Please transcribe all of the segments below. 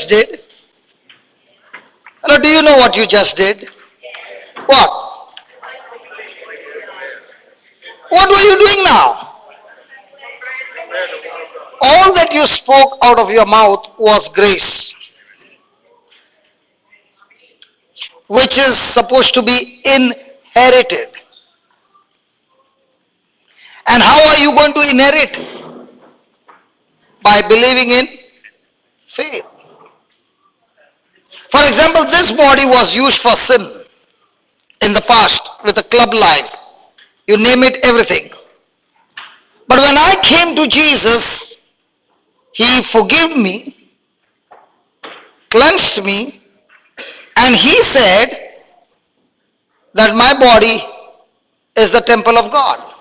did? Hello, do you know what you just did? What? What were you doing now? All that you spoke out of your mouth was grace, which is supposed to be inherited. And how are you going to inherit? By believing in faith. For example, this body was used for sin in the past with a club life. You name it, everything. But when I came to Jesus, He forgave me, cleansed me, and He said that my body is the temple of God.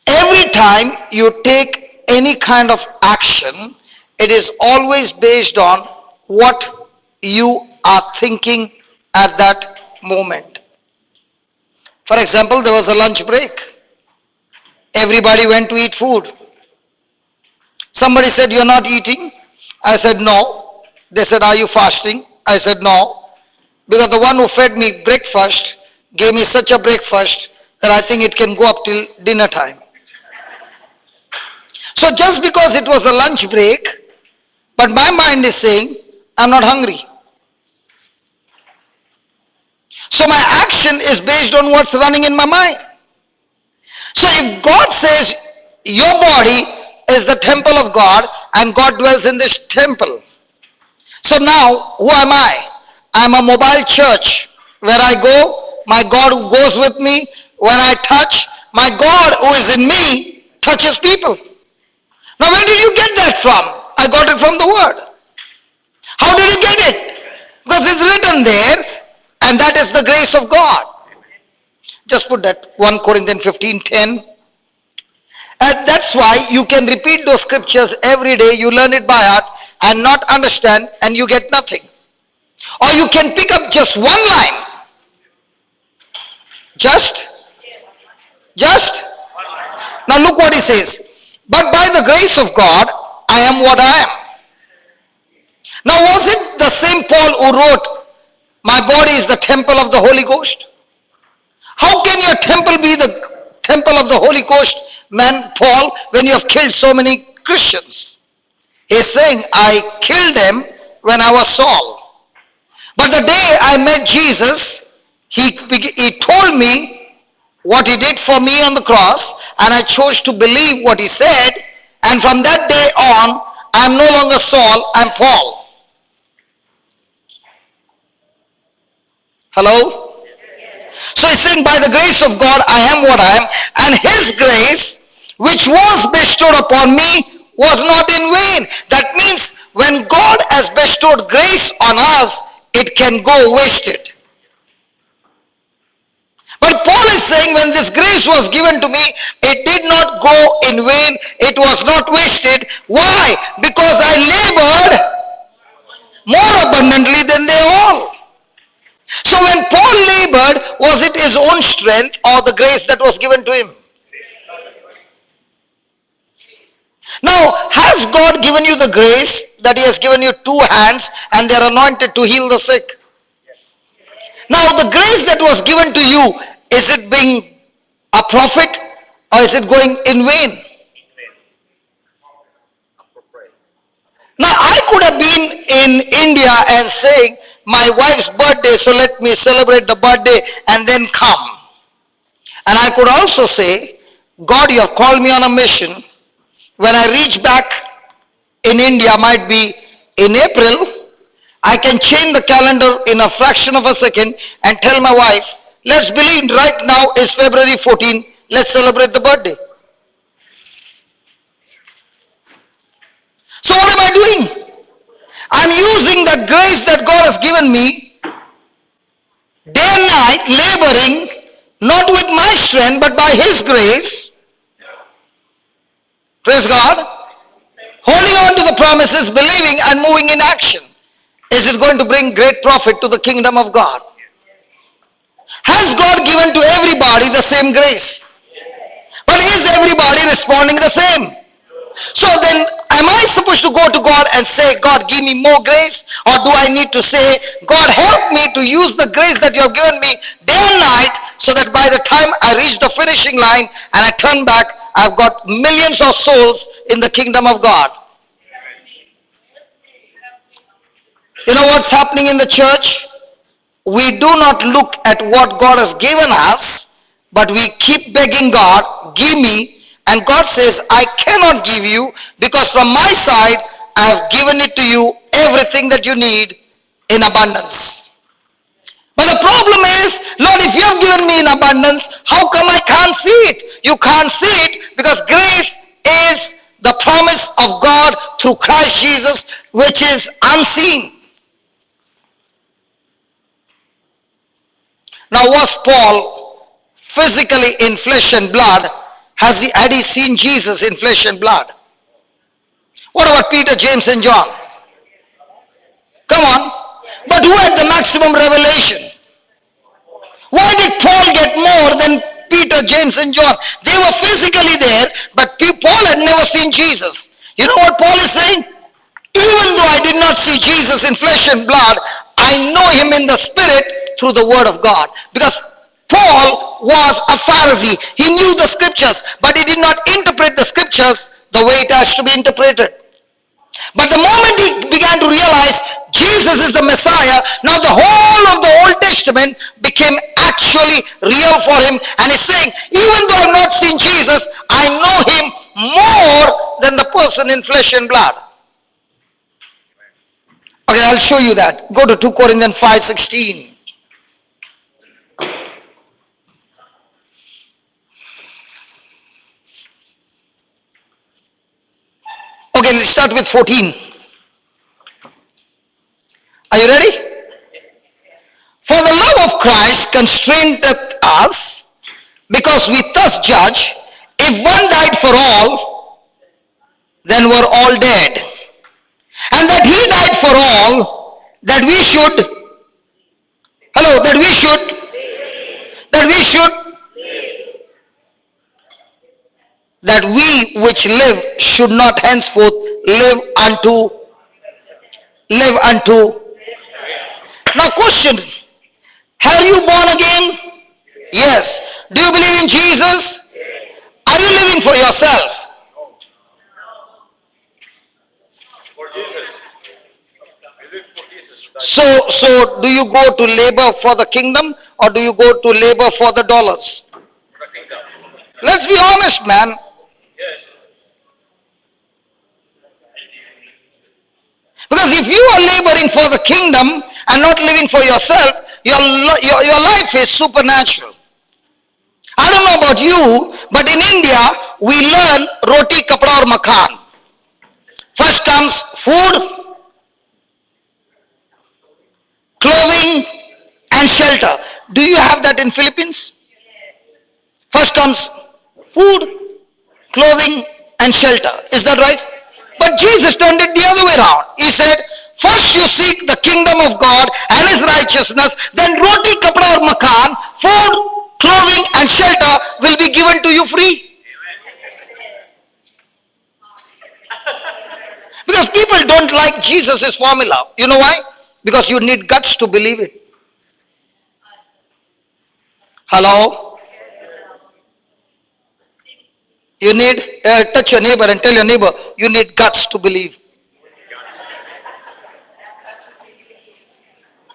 Every time you take any kind of action, it is always based on what you are thinking at that moment. For example, there was a lunch break. Everybody went to eat food. Somebody said, "You're not eating?" I said, "No." They said, "Are you fasting?" I said, "No." Because the one who fed me breakfast gave me such a breakfast that I think it can go up till dinner time. So just because it was a lunch break, but my mind is saying, I'm not hungry. So my action is based on what's running in my mind. So if God says your body is the temple of God and God dwells in this temple, so now who am I? I'm a mobile church. Where I go, my God who goes with me. When I touch, my God who is in me touches people. Now where did you get that from? I got it from the Word. How did you get it? Because it's written there, and that is the grace of God. Just put that 1 Corinthians 15:10. And that's why you can repeat those scriptures every day. You learn it by heart and not understand, and you get nothing. Or you can pick up just one line. Just. Now look what he says. But by the grace of God, I am what I am. Now was it the same Paul who wrote, my body is the temple of the Holy Ghost? How can your temple be the temple of the Holy Ghost, man, Paul, when you have killed so many Christians? He's saying, I killed them when I was Saul. But the day I met Jesus, he told me what he did for me on the cross, and I chose to believe what he said, and from that day on, I'm no longer Saul, I'm Paul. Hello? So he's saying, by the grace of God, I am what I am, and his grace, which was bestowed upon me, was not in vain. That means, when God has bestowed grace on us, it can go wasted. But Paul is saying, when this grace was given to me, it did not go in vain, it was not wasted. Why? Because I labored more abundantly than they all. So when Paul labored, was it his own strength or the grace that was given to him? Now, has God given you the grace that he has given you two hands and they are anointed to heal the sick? Now, the grace that was given to you, is it being a profit or is it going in vain? Now, I could have been in India and saying, my wife's birthday, so let me celebrate the birthday and then come. And I could also say, God, you have called me on a mission. When I reach back in India, might be in April, I can change the calendar in a fraction of a second and tell my wife, let's believe right now is February 14, let's celebrate the birthday. So what am I doing? I'm using the grace that God has given me, day and night, laboring, not with my strength, but by His grace. Praise God. Holding on to the promises, believing and moving in action. Is it going to bring great profit to the kingdom of God? Has God given to everybody the same grace? But is everybody responding the same? So then, am I supposed to go to God and say, God, give me more grace? Or do I need to say, God, help me to use the grace that you have given me day and night, so that by the time I reach the finishing line and I turn back, I've got millions of souls in the kingdom of God? You know what's happening in the church? We do not look at what God has given us, but we keep begging God, give me. And God says, I cannot give you, because from my side, I have given it to you, everything that you need in abundance. But the problem is, Lord, if you have given me in abundance, how come I can't see it? You can't see it because grace is the promise of God through Christ Jesus, which is unseen. Now, was Paul physically in flesh and blood? Had he seen Jesus in flesh and blood? What about Peter, James, and John? Come on. But who had the maximum revelation? Why did Paul get more than Peter, James, and John? They were physically there, but Paul had never seen Jesus. You know what Paul is saying? Even though I did not see Jesus in flesh and blood, I know him in the spirit through the word of God. Because Paul was a Pharisee. He knew the scriptures, but he did not interpret the scriptures the way it has to be interpreted. But the moment he began to realize Jesus is the Messiah, now the whole of the Old Testament became actually real for him. And he's saying, even though I've not seen Jesus, I know him more than the person in flesh and blood. Okay, I'll show you that. Go to 2 Corinthians 5:16. Okay, let's start with 14. Are you ready? For the love of Christ constraineth us, because we thus judge, if one died for all, then we're all dead. And that he died for all, that we should, that we which live should not henceforth live unto. Now question, are you born again? Yes. Do you believe in Jesus? Are you living for yourself? So do you go to labor for the kingdom, or do you go to labor for the dollars? Let's be honest, man. Because if you are laboring for the kingdom and not living for yourself, your life is supernatural. I don't know about you, but in India, we learn roti, kapda or makan. First comes food, clothing, and shelter. Do you have that in Philippines? First comes food, clothing, and shelter. Is that right? But Jesus turned it the other way around. He said, first you seek the kingdom of God and his righteousness, then roti, kapda or makan, food, clothing and shelter will be given to you free. Because people don't like Jesus' formula. You know why? Because you need guts to believe it. Hello? You need, touch your neighbor and tell your neighbor, you need guts to believe.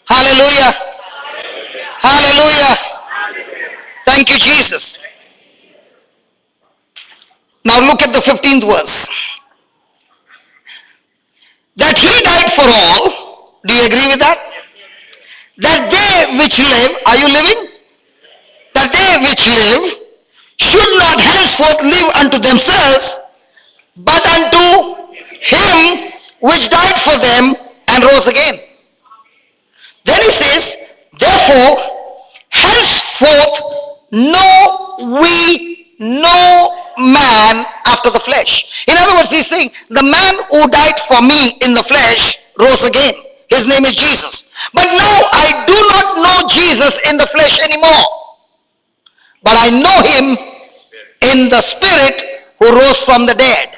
Hallelujah. Hallelujah. Thank you, Jesus. Now look at the 15th verse. That he died for all. Do you agree with that? That they which live, are you living? That they which live should not henceforth live unto themselves, but unto him which died for them and rose again. Then he says, therefore, henceforth know we no man after the flesh. In other words, he's saying, the man who died for me in the flesh rose again. His name is Jesus. But now I do not know Jesus in the flesh anymore. But I know him in the spirit who rose from the dead.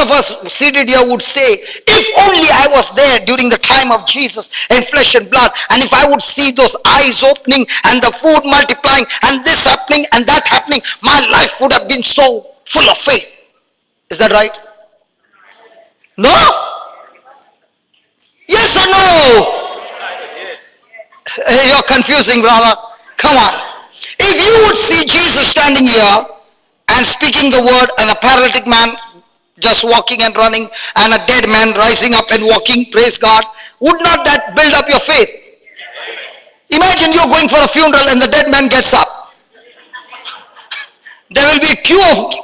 of us seated here would say, if only I was there during the time of Jesus in flesh and blood, and if I would see those eyes opening and the food multiplying and this happening and that happening, my life would have been so full of faith. Is that right? No? Yes or no? You're confusing, brother. Come on. If you would see Jesus standing here and speaking the word, and a paralytic man just walking and running, and a dead man rising up and walking, praise God, would not that build up your faith? Imagine you're going for a funeral and the dead man gets up. There will be a queue of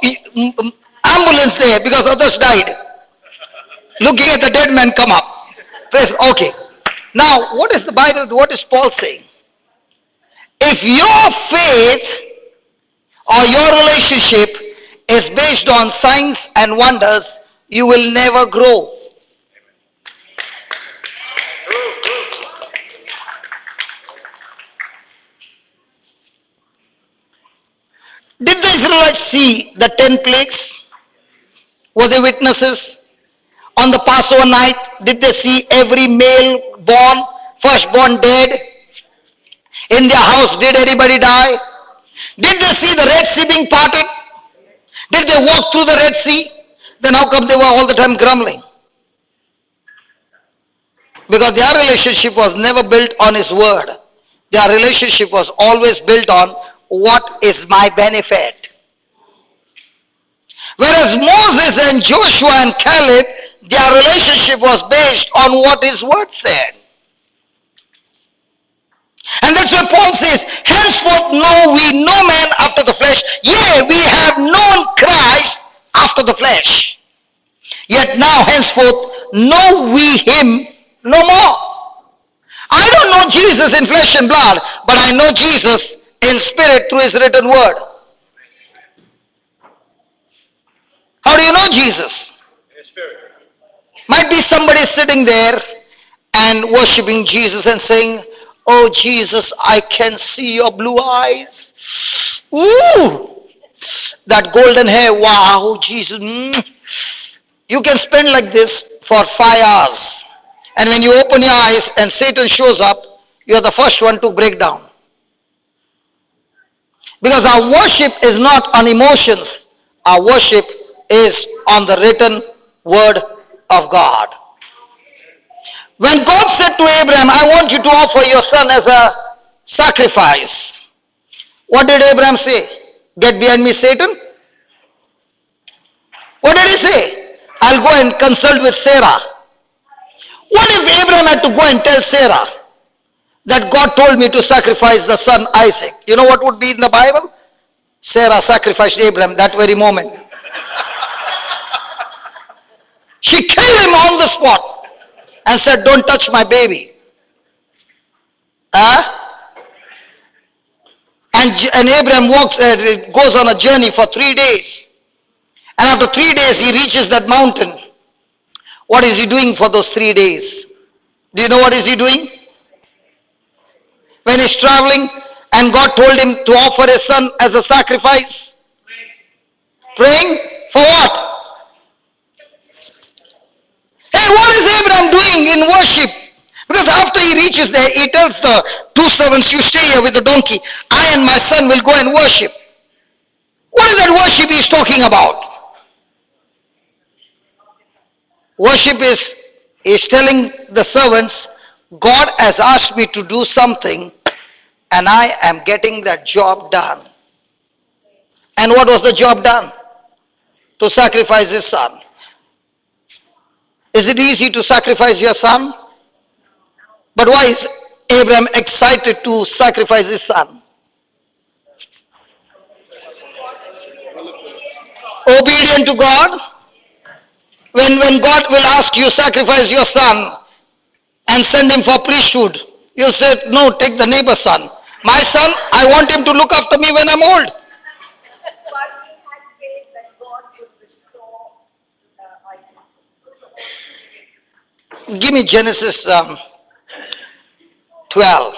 ambulance there because others died. Looking at the dead man come up. Praise. Okay. Now, what is the Bible, what is Paul saying? If your faith or your relationship is based on signs and wonders, you will never grow. Did the Israelites see the 10 plagues? Were they witnesses? On the Passover night, did they see every male born, firstborn dead? In their house, did anybody die? Did they see the Red Sea being parted? Did they walk through the Red Sea? Then how come they were all the time grumbling? Because their relationship was never built on His word. Their relationship was always built on what is my benefit. Whereas Moses and Joshua and Caleb, their relationship was based on what His word said. And that's why Paul says, henceforth know we no man after the flesh, yea, we have known Christ after the flesh. Yet now henceforth know we Him no more. I don't know Jesus in flesh and blood, but I know Jesus in spirit through His written word. How do you know Jesus? Might be somebody sitting there and worshiping Jesus and saying, oh Jesus, I can see your blue eyes. Ooh, that golden hair, wow, Jesus. You can spend like this for 5 hours. And when you open your eyes and Satan shows up, you're the first one to break down. Because our worship is not on emotions. Our worship is on the written word of God. When God said to Abraham, I want you to offer your son as a sacrifice, what did Abraham say? Get behind me, Satan. What did he say? I'll go and consult with Sarah. What if Abraham had to go and tell Sarah that God told me to sacrifice the son Isaac? You know what would be in the Bible? Sarah sacrificed Abraham that very moment. She killed him on the spot and said, don't touch my baby. And Abraham goes on a journey for 3 days. And after 3 days, he reaches that mountain. What is he doing for those 3 days? Do you know what is he doing? When he's traveling and God told him to offer his son as a sacrifice. Praying for what? Hey, what is Abraham doing in worship? Because after he reaches there, he tells the 2 servants, you stay here with the donkey. I and my son will go and worship. What is that worship he's talking about? Worship is telling the servants, God has asked me to do something and I am getting that job done. And what was the job done? To sacrifice his son. Is it easy to sacrifice your son? But why is Abraham excited to sacrifice his son? Obedient to God. When God will ask you sacrifice your son and send him for priesthood, you'll say, no, take the neighbor's son. My son, I want him to look after me when I'm old. But he had faith that God would restore Isaac. Give me Genesis 12.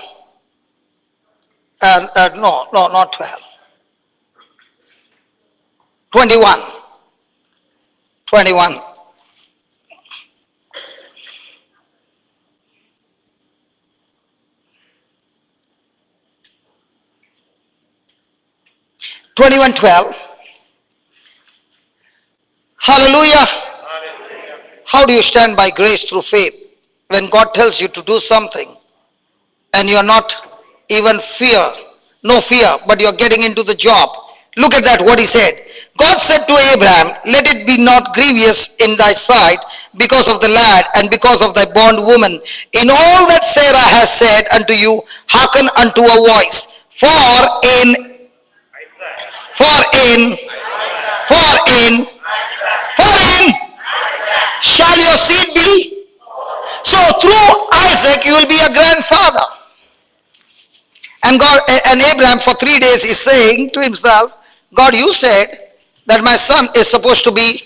No, not 12. 21. 21:12. Hallelujah. How do you stand by grace through faith when God tells you to do something and you're not even no fear, but you're getting into the job? Look at that, what he said. God said to Abraham, let it be not grievous in thy sight because of the lad and because of thy bondwoman. In all that Sarah has said unto you, hearken unto her voice. For in, for in, for in shall your seed be. So through Isaac you will be a grandfather. And God and Abraham for 3 days is saying to himself, God, you said that my son is supposed to be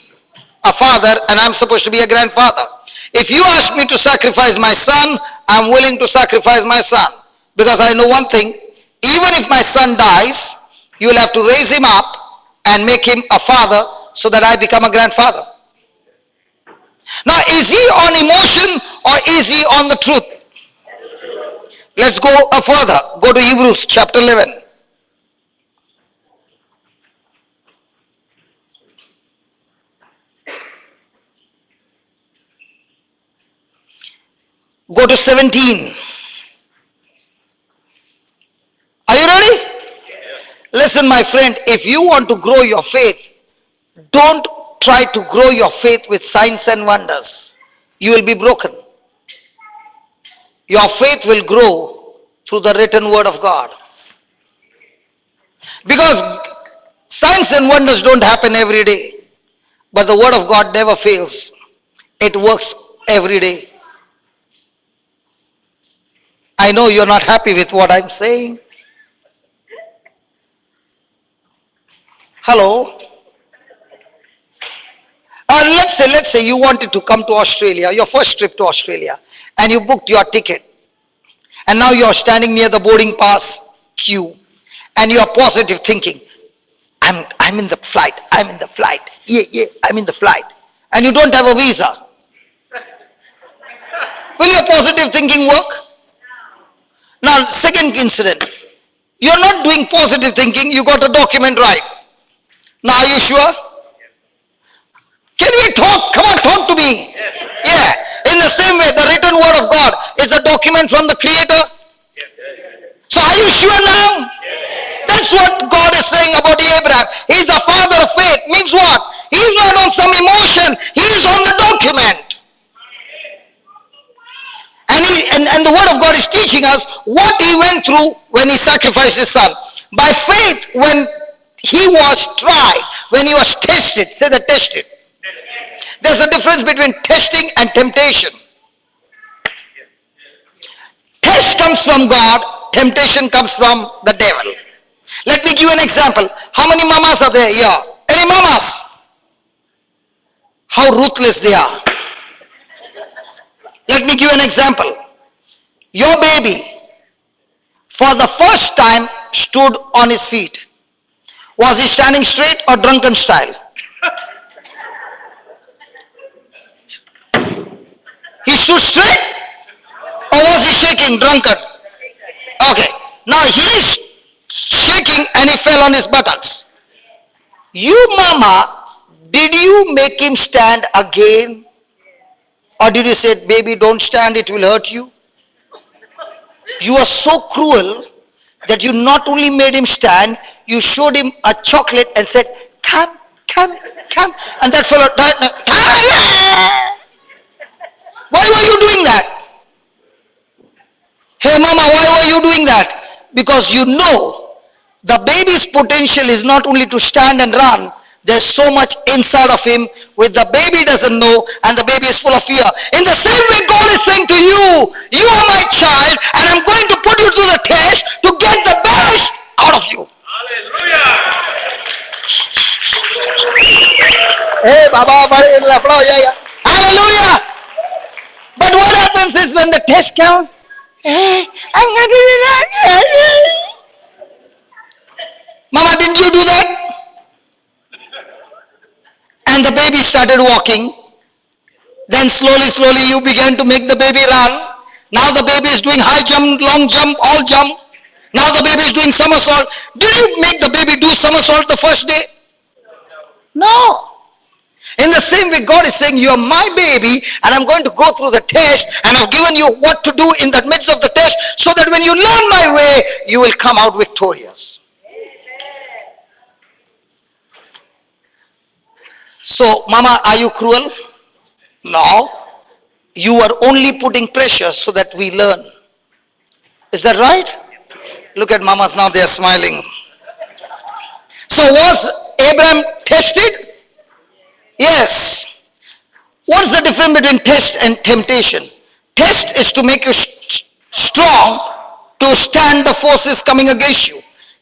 a father and I'm supposed to be a grandfather. If you ask me to sacrifice my son, I'm willing to sacrifice my son. Because I know one thing, even if my son dies, you will have to raise him up and make him a father so that I become a grandfather. Now, is he on emotion or is he on the truth? Let's go further. Go to Hebrews chapter 11. Go to 17. Are you ready? Listen, my friend, if you want to grow your faith, don't try to grow your faith with signs and wonders. You will be broken. Your faith will grow through the written word of God. Because signs and wonders don't happen every day. But the word of God never fails. It works every day. I know you're not happy with what I'm saying. Hello? Let's say you wanted to come to Australia, your first trip to Australia, and you booked your ticket. And now you're standing near the boarding pass queue, and you're positive thinking, I'm in the flight, yeah, I'm in the flight. And you don't have a visa. Will your positive thinking work? Now, second incident, you're not doing positive thinking, you got a document right. Now, are you sure? Can we talk? Come on, talk to me. Yeah. In the same way, the written word of God is a document from the Creator. So are you sure now? That's what God is saying about Abraham. He's the father of faith. Means what? He's not on some emotion. He is on the document. And the word of God is teaching us what he went through when he sacrificed his son. By faith, when he was tried, when he was tested. Say that, tested. There's a difference between testing and temptation. Test comes from God, temptation comes from the devil. Let me give you an example. How many mamas are there here? Any mamas? How ruthless they are. Let me give you an example. Your baby, for the first time, stood on his feet. Was he standing straight or drunken style? He stood straight or was he shaking, drunken? Okay. Now he is shaking and he fell on his buttocks. You mama, did you make him stand again? Or did you say, baby, don't stand, it will hurt you? You are so cruel that you not only made him stand, you showed him a chocolate and said, come, come, come. And that fellow died. Why were you doing that? Hey mama, why were you doing that? Because you know the baby's potential is not only to stand and run. There's so much inside of him which the baby doesn't know, and the baby is full of fear. In the same way, God is saying to you, you are my child and I'm going to put you to the test to get the best out of you. Hallelujah. Hey Baba, hallelujah. But what happens is when the test comes, I'm going to do that. Mama, didn't you do that? And the baby started walking. Then slowly you began to make the baby run. Now the baby is doing high jump, long jump, all jump. Now the baby is doing somersault. Did you make the baby do somersault the first day? No. In the same way, God is saying, you are my baby and I'm going to go through the test and I've given you what to do in the midst of the test so that when you learn my way, you will come out victorious. So, Mama, are you cruel? No. You are only putting pressure so that we learn. Is that right? Look at mamas now, they are smiling. So was Abraham tested? Yes. What's the difference between test and temptation? Test is to make you strong to stand the forces coming against you.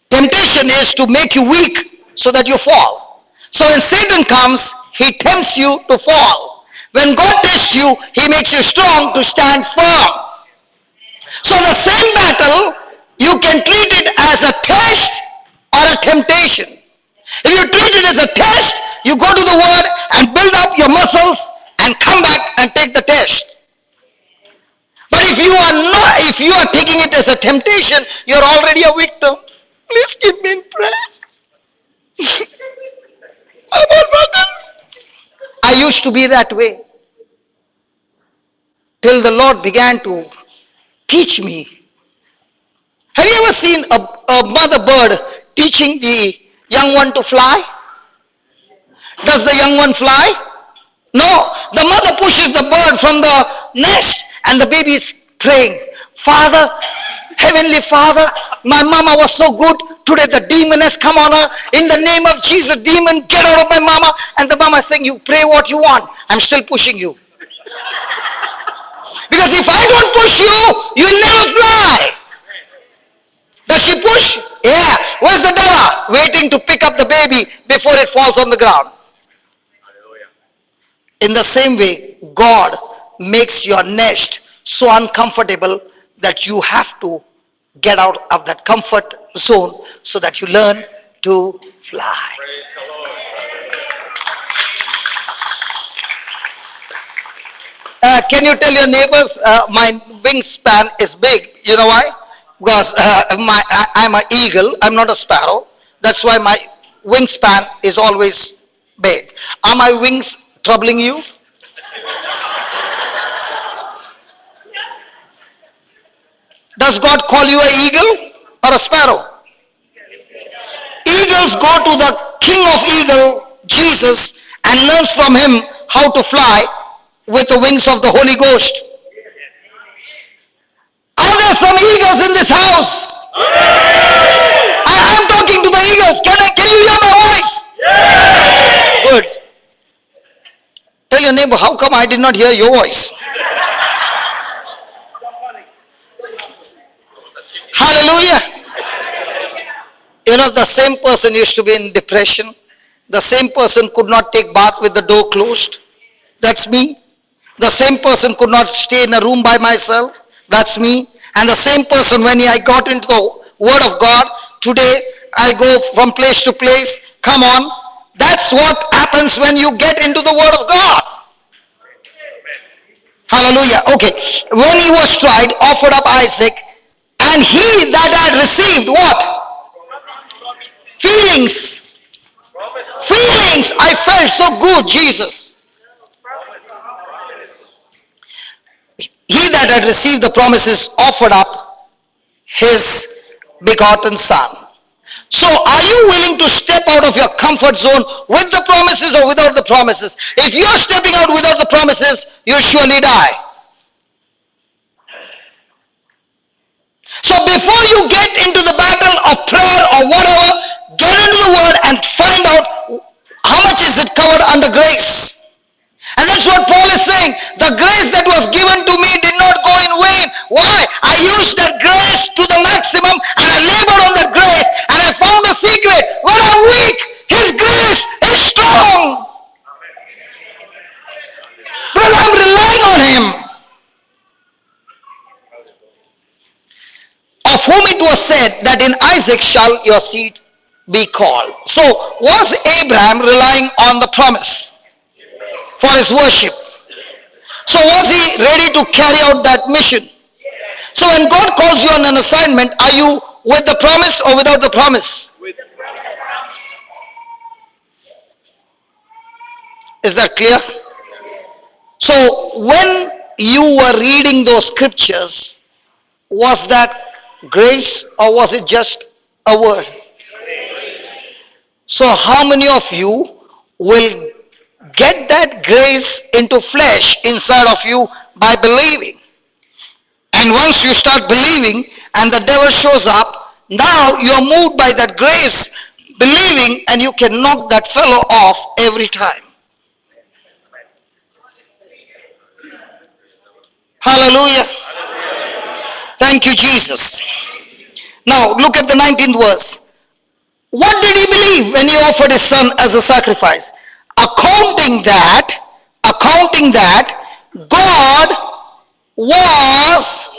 Temptation is to make you weak so that you fall. So when Satan comes, he tempts you to fall. When God tests you, he makes you strong to stand firm. So the same battle, you can treat it as a test or a temptation. If you treat it as a test, you go to the word and build up your muscles and come back and take the test. But if you are taking it as a temptation, you're already a victim. Please keep me in prayer. I'm all broken. I used to be that way. Till the Lord began to teach me. Have you ever seen a mother bird teaching the young one to fly? Does the young one fly? No. The mother pushes the bird from the nest and the baby is praying, Father, Heavenly Father, my mama was so good. Today the demon has come on her. In the name of Jesus, demon, get out of my mama. And the mama is saying, you pray what you want. I'm still pushing you. Because if I don't push you, you'll never fly. Does she push? Yeah. Where's the dove? Waiting to pick up the baby before it falls on the ground. In the same way, God makes your nest so uncomfortable that you have to get out of that comfort zone so that you learn to fly. Can you tell your neighbors, my wingspan is big? You know why? Because I'm an eagle, I'm not a sparrow. That's why my wingspan is always big. Are my wings troubling you? Does God call you an eagle or a sparrow? Eagles go to the king of eagle, Jesus, and learns from him how to fly with the wings of the Holy Ghost. Are there some eagles in this house? I'm talking to the eagles. Can you hear my voice? Good. Tell your neighbor, how come I did not hear your voice? Hallelujah. You know, the same person used to be in depression. The same person could not take bath with the door closed. That's me. The same person could not stay in a room by myself. That's me. And the same person, when I got into the Word of God, today I go from place to place. Come on. That's what happens when you get into the Word of God. Hallelujah. Okay. When he was tried, offered up Isaac, and he that had received what? Feelings. Feelings. I felt so good, Jesus. He that had received the promises offered up his begotten son. So are you willing to step out of your comfort zone with the promises or without the promises? If you're stepping out without the promises, you'll surely die. So before you get into the battle of prayer or whatever, get into the word and find out how much is it covered under grace. And that's what Paul is saying. The grace that was given to me did not go in vain. Why? I used that grace to the maximum and I labored on that grace and I found a secret. When I'm weak, his grace is strong. Because I'm relying on him. Of whom it was said that in Isaac shall your seed be called. So was Abraham relying on the promise for his worship? So was he ready to carry out that mission? So when God calls you on an assignment, are you with the promise or without the promise? Is that clear? So when you were reading those scriptures, was that grace or was it just a word? So how many of you will get that grace into flesh inside of you by believing? And once you start believing and the devil shows up, now you're moved by that grace, believing, and you can knock that fellow off every time. Hallelujah. Thank you, Jesus. Now look at the 19th verse. What did he believe when he offered his son as a sacrifice? Accounting that God was.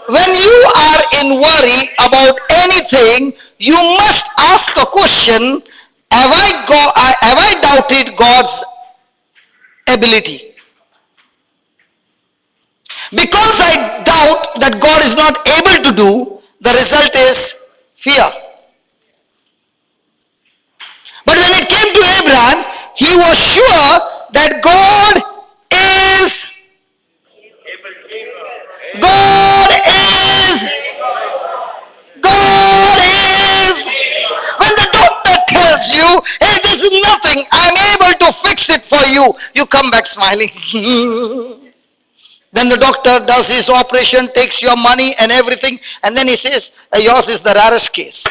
When you are in worry about anything, you must ask the question, have I doubted God's ability? Because I doubt that God is not able to do, the result is fear. But when it came to Abraham, he was sure that God is. God is. God is. When the doctor tells you, hey, this is nothing, I'm able to fix it for you, you come back smiling. Then the doctor does his operation, takes your money and everything, and then he says, yours is the rarest case.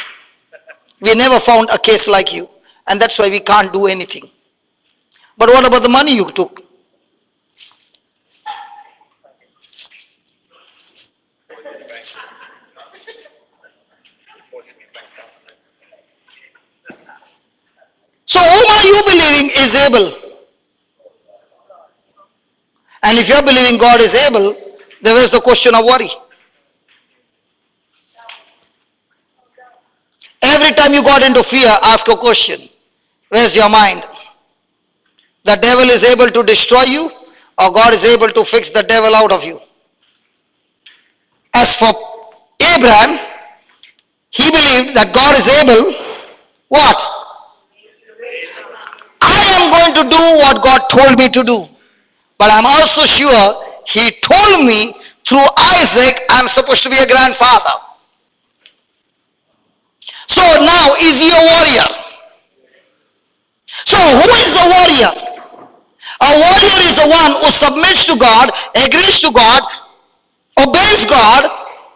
We never found a case like you, and that's why we can't do anything. But what about the money you took? So whom are you believing is able? And if you're believing God is able, then where's the question of worry? Every time you got into fear, ask a question. Where's your mind? The devil is able to destroy you, or God is able to fix the devil out of you? As for Abraham, he believed that God is able, what? I am going to do what God told me to do. But I'm also sure he told me through Isaac I'm supposed to be a grandfather. So now, is he a warrior? So who is a warrior? A warrior is the one who submits to God, agrees to God, obeys God,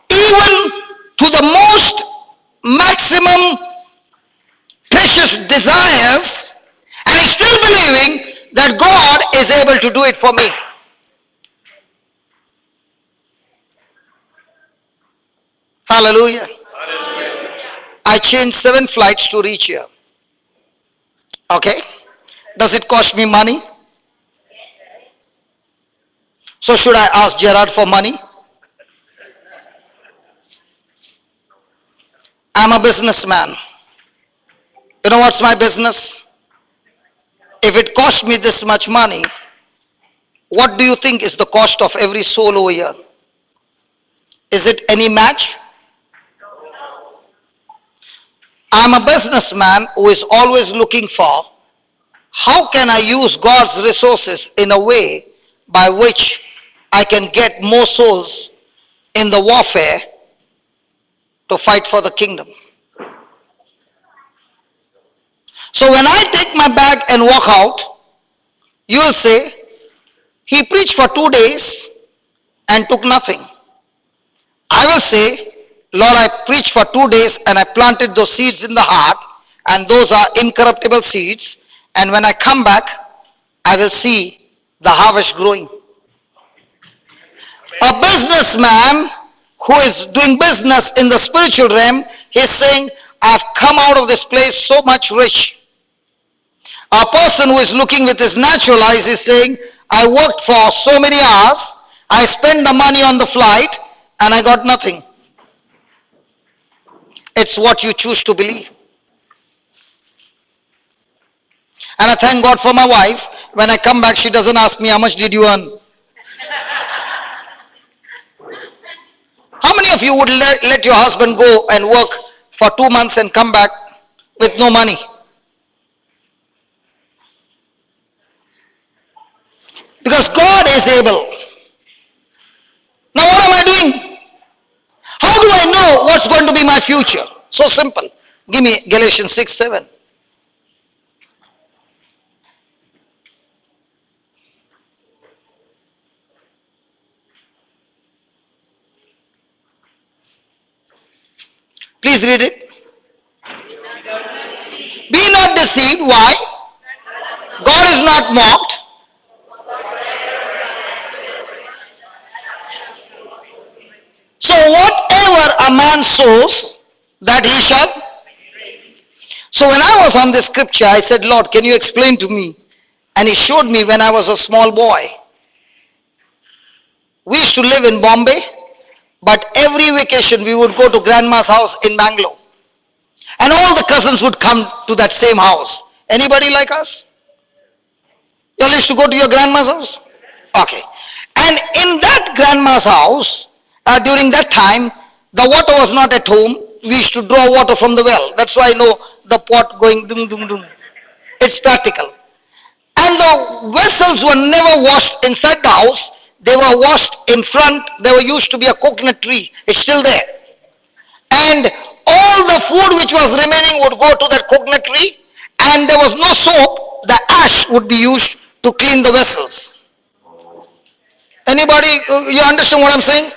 even to the most maximum precious desires, and is still believing that God is able to do it for me. Hallelujah. I changed 7 flights to reach here. Okay? Does it cost me money? So should I ask Gerard for money? I'm a businessman. You know what's my business? If it cost me this much money, what do you think is the cost of every soul over here? Is it any match? I'm a businessman who is always looking for how can I use God's resources in a way by which I can get more souls in the warfare to fight for the kingdom. So when I take my bag and walk out, you will say, he preached for 2 days and took nothing. I will say, Lord, I preached for 2 days and I planted those seeds in the heart, and those are incorruptible seeds, and when I come back, I will see the harvest growing. A businessman who is doing business in the spiritual realm, he is saying, I've come out of this place so much rich. A person who is looking with his natural eyes is saying, I worked for so many hours, I spent the money on the flight, and I got nothing. It's what you choose to believe. And I thank God for my wife. When I come back, she doesn't ask me, how much did you earn? How many of you would let your husband go and work for 2 months and come back with no money? Because God is able. Now what am I doing? How do I know what's going to be my future? So simple. Give me Galatians 6:7. Please read it. Be not deceived. Why? God is not mocked. So whatever a man sows, that he shall. So when I was on this scripture, I said, Lord, can you explain to me? And he showed me when I was a small boy. We used to live in Bombay, but every vacation we would go to grandma's house in Bangalore. And all the cousins would come to that same house. Anybody like us? You all used to go to your grandma's house? Okay. And in that grandma's house, during that time, the water was not at home. We used to draw water from the well. That's why I know the pot going dum dum dum. It's practical. And the vessels were never washed inside the house. They were washed in front. There used to be a coconut tree. It's still there. And all the food which was remaining would go to that coconut tree, and there was no soap. The ash would be used to clean the vessels. Anybody, you understand what I'm saying?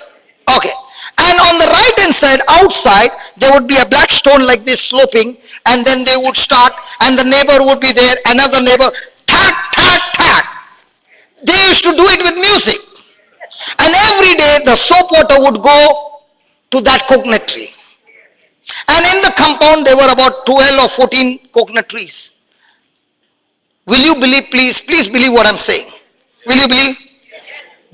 Okay. And on the right hand side, outside, there would be a black stone like this sloping, and then they would start, and the neighbor would be there, another neighbor, tack, tack, tack. They used to do it with music. And every day the soap water would go to that coconut tree. And in the compound there were about 12 or 14 coconut trees. Will you believe, please believe what I'm saying. Will you believe?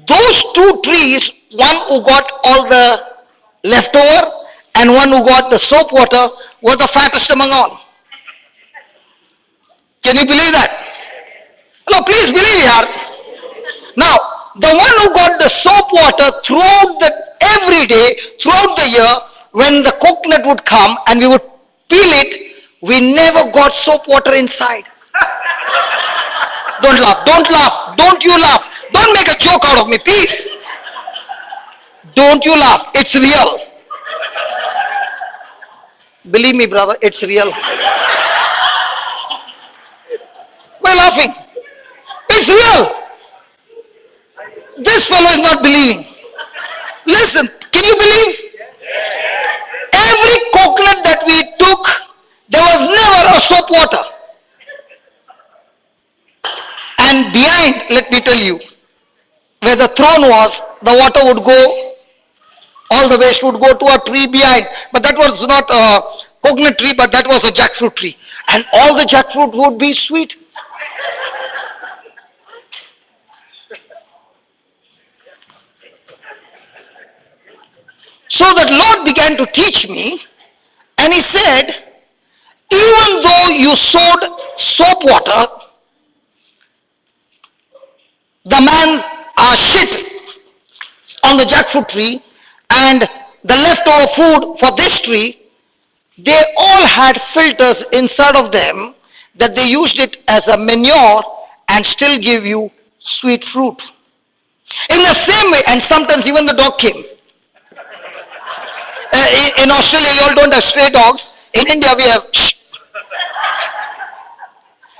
Those two trees, one who got all the leftover and one who got the soap water, were the fattest among all. Can you believe that? No, please believe it. Now, the one who got the soap water throughout every day, throughout the year, when the coconut would come and we would peel it, we never got soap water inside. Don't laugh, don't you laugh. Don't make a joke out of me, please. Don't you laugh, it's real. Believe me, brother, it's real. Why laughing? It's real. This fellow is not believing. Listen, can you believe? Every coconut that we took, there was never a soap water. And behind, let me tell you, where the throne was, the water would go, all the waste would go to a tree behind. But that was not a coconut tree, but that was a jackfruit tree. And all the jackfruit would be sweet. So that Lord began to teach me, and he said, even though you sowed soap water, the man shit on the jackfruit tree, and the leftover food for this tree, they all had filters inside of them that they used it as a manure and still give you sweet fruit. In the same way, and sometimes even the dog came. In Australia, you all don't have stray dogs. In India, we have.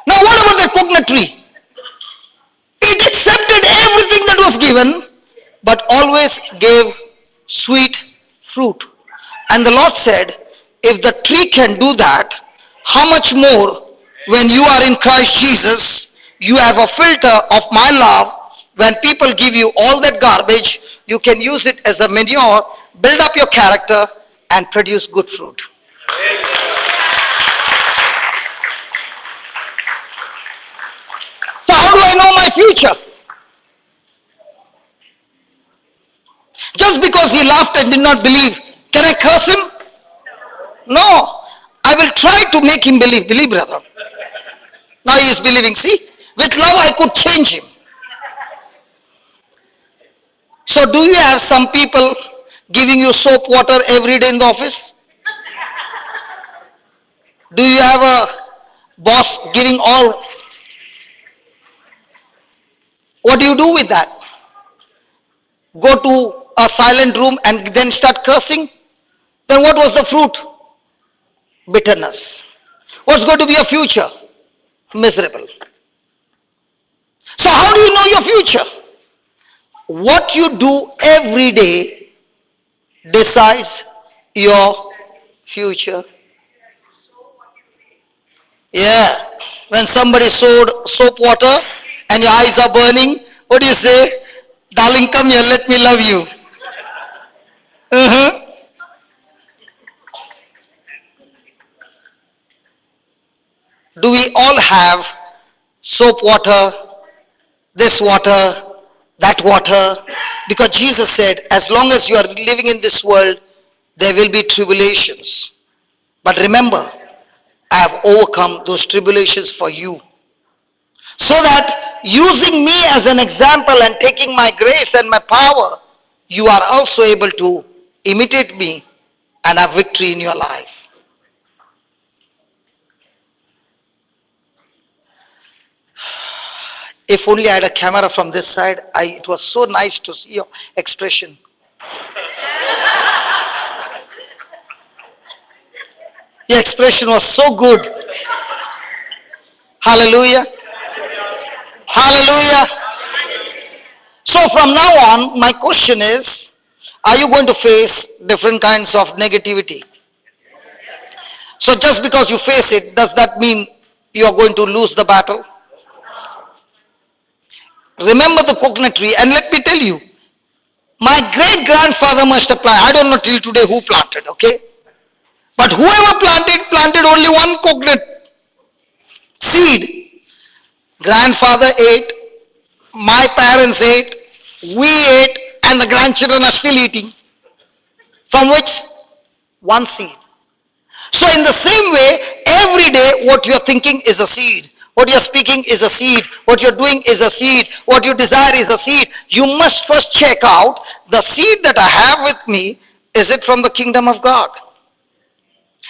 Now, what about the coconut tree? It accepted everything that was given, but always gave sweet fruit. And the Lord said, if the tree can do that, how much more when you are in Christ Jesus, you have a filter of my love. When people give you all that garbage, you can use it as a manure, build up your character, and produce good fruit. So how do I know my future? Just because he laughed and did not believe, can I curse him? No. I will try to make him believe. Believe, brother. Now he is believing. See, with love I could change him. So do you have some people, giving you soap water every day in the office? Do you have a boss giving all? What do you do with that? Go to a silent room and then start cursing? Then what was the fruit? Bitterness. What's going to be your future? Miserable. So how do you know your future? What you do every day decides your future. Yeah. When somebody sowed soap water and your eyes are burning, what do you say? Darling, come here, let me love you. Uh-huh. Do we all have soap water, this water, that water? Because Jesus said, as long as you are living in this world, there will be tribulations. But remember, I have overcome those tribulations for you. So that using me as an example and taking my grace and my power, you are also able to imitate me and have victory in your life. If only I had a camera from this side, it was so nice to see your expression. Your expression was so good. Hallelujah. Hallelujah. So from now on, my question is, are you going to face different kinds of negativity? So just because you face it, does that mean you are going to lose the battle? Remember the coconut tree, and let me tell you, my great grandfather must have planted, I don't know till today who planted, okay? But whoever planted only one coconut seed. Grandfather ate, my parents ate, we ate, and the grandchildren are still eating. From which? One seed. So in the same way, every day what you are thinking is a seed. What you are speaking is a seed. What you are doing is a seed. What you desire is a seed. You must first check out the seed that I have with me, is it from the kingdom of God?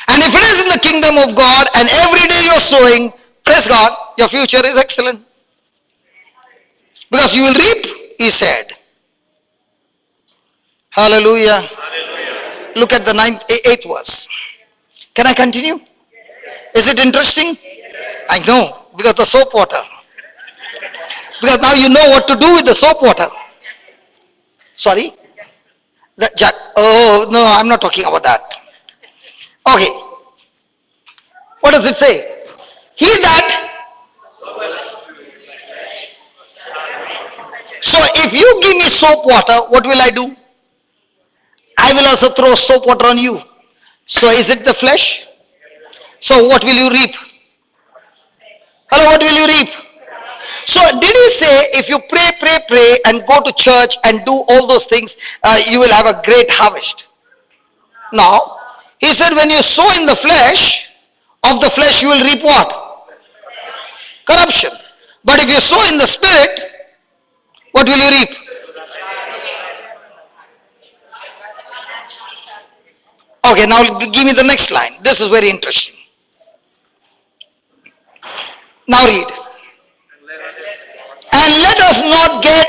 And if it is in the kingdom of God and every day you are sowing, praise God, your future is excellent. Because you will reap, he said. Hallelujah. Hallelujah. Look at the 8th verse. Can I continue? Is it interesting? I know, because the soap water. Because now you know what to do with the soap water. Sorry? Oh, no, I'm not talking about that. Okay. What does it say? He that. So if you give me soap water, what will I do? I will also throw soap water on you. So is it the flesh? So what will you reap? Hello, what will you reap? So did he say if you pray and go to church and do all those things, you will have a great harvest? No. He said when you sow in the flesh, of the flesh you will reap what? Corruption. But if you sow in the spirit, what will you reap? Okay, now give me the next line. This is very interesting. Now read. And let us not get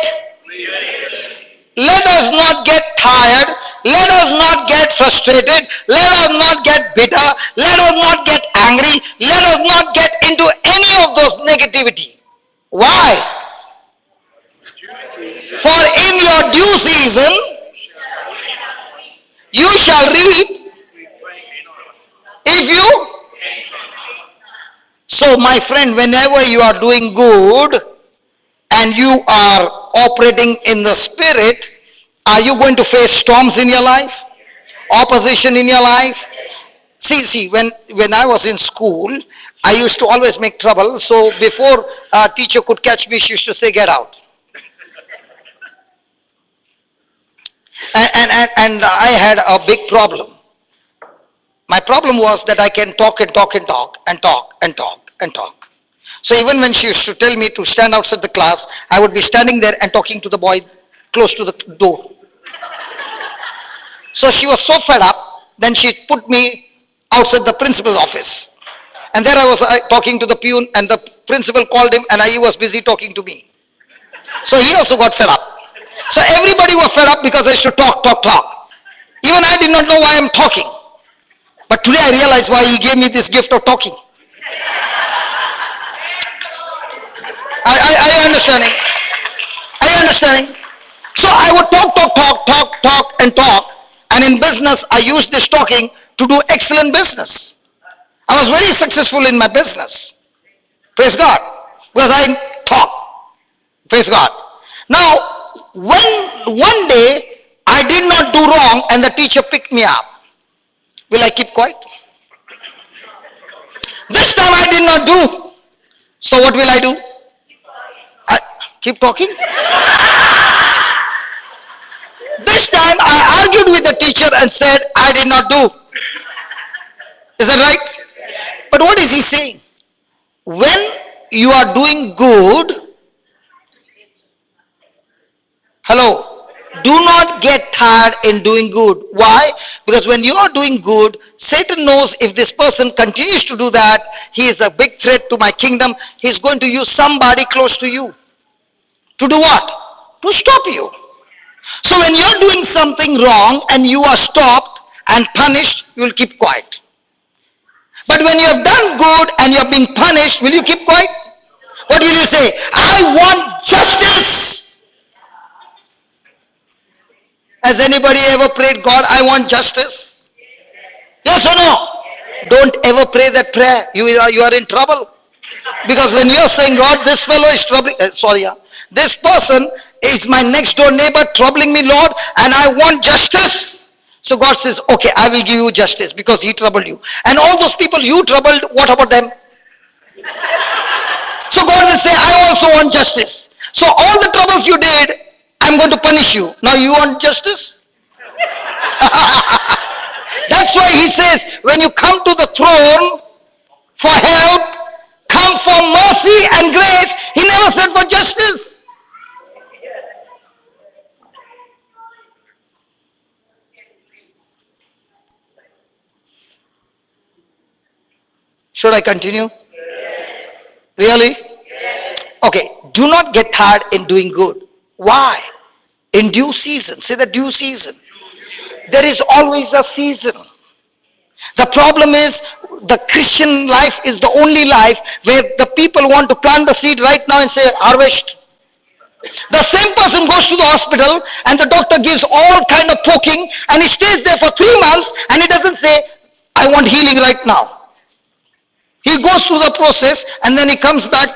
tired, let us not get frustrated, let us not get bitter, let us not get angry, let us not get into any of those negativity. Why? For in your due season you shall reap if you. So my friend, whenever you are doing good and you are operating in the spirit, are you going to face storms in your life? Opposition in your life? See, when I was in school, I used to always make trouble. So before a teacher could catch me, she used to say, get out. And I had a big problem. My problem was that I can talk and talk and talk and talk and talk and talk. So even when she used to tell me to stand outside the class, I would be standing there and talking to the boy close to the door. So she was so fed up, then she put me outside the principal's office. And there I was talking to the peon, and the principal called him, and he was busy talking to me. So he also got fed up. So everybody was fed up because I used to talk, talk, talk. Even I did not know why I'm talking. But today I realize why he gave me this gift of talking. I understanding. I understanding. So I would talk, talk, talk, talk, talk, and talk. And in business, I used this talking to do excellent business. I was very successful in my business. Praise God. Because I talk. Praise God. Now, when one day I did not do wrong and the teacher picked me up, will I keep quiet? This time I did not do. So what will I do? I keep talking. This time I argued with the teacher and said I did not do. Is that right? But what is he saying? When you are doing good, hello, do not get tired in doing good. Why? Because when you are doing good, Satan knows if this person continues to do that, he is a big threat to my kingdom. He is going to use somebody close to you. To do what? To stop you. So when you're doing something wrong and you are stopped and punished, you will keep quiet. But when you have done good and you are being punished, will you keep quiet? What will you say? I want justice. Has anybody ever prayed, God, I want justice? Yes or no? Don't ever pray that prayer. You are in trouble. Because when you are saying, God, this fellow is troubling, this person is my next door neighbor troubling me, Lord, and I want justice. So God says, okay, I will give you justice because he troubled you. And all those people you troubled, what about them? So God will say, I also want justice. So all the troubles you did, I'm going to punish you. Now you want justice? That's why he says, when you come to the throne for help, come for mercy and grace. He never said for justice. Should I continue? Really? Okay, do not get tired in doing good. Why? In due season. Say the due season. There is always a season. The problem is the Christian life is the only life where the people want to plant the seed right now and say harvest. The same person goes to the hospital and the doctor gives all kind of poking and he stays there for 3 months and he doesn't say I want healing right now. He goes through the process and then he comes back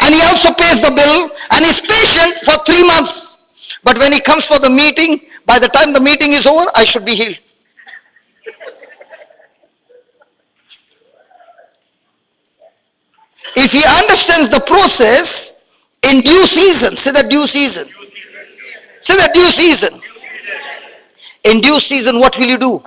and he also pays the bill and is patient for 3 months. But when he comes for the meeting, by the time the meeting is over, I should be healed. If he understands the process, in due season, say that due season. Say that due season. In due season, what will you do?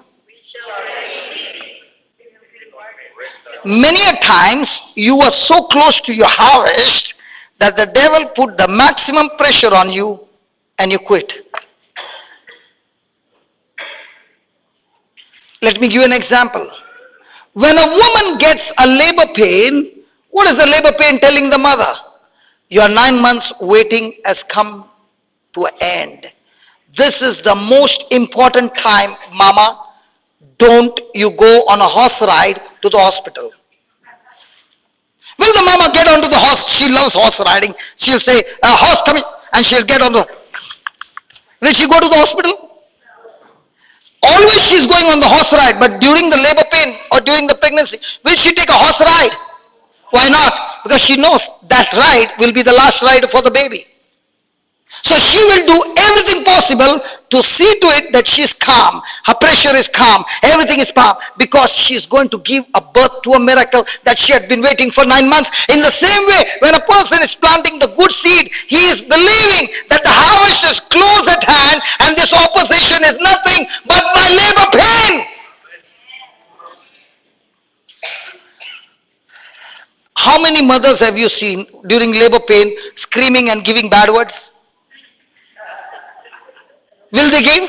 Many a times you were so close to your harvest that the devil put the maximum pressure on you and you quit. Let me give you an example. When a woman gets a labor pain, what is the labor pain telling the mother? Your 9 months waiting has come to an end. This is the most important time, mama. Don't you go on a horse ride to the hospital. Will the mama get onto the horse? She loves horse riding. She'll say, a horse coming, and she'll get on the... Will she go to the hospital? Always she's going on the horse ride, but during the labor pain or during the pregnancy, will she take a horse ride? Why not? Because she knows that ride will be the last ride for the baby. So she will do everything possible to see to it that she's calm. Her pressure is calm. Everything is calm because she's going to give a birth to a miracle that she had been waiting for 9 months. In the same way, when a person is planting the good seed, he is believing that the harvest is close at hand and this opposition is nothing but my labor pain. How many mothers have you seen during labor pain screaming and giving bad words? Will they give?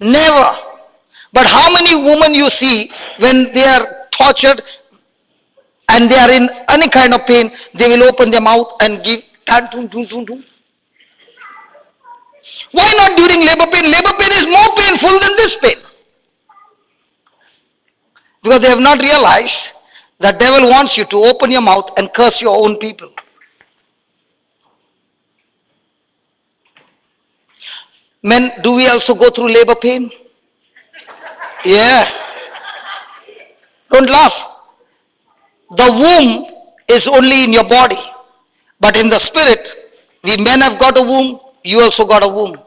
Never. But how many women you see when they are tortured and they are in any kind of pain, they will open their mouth and give tan, tum, tum, tum, tum. Why not during labor pain? Labor pain is more painful than this pain. Because they have not realized that devil wants you to open your mouth and curse your own people. Men, do we also go through labor pain? Yeah. Don't laugh. The womb is only in your body. But in the spirit, we men have got a womb, you also got a womb.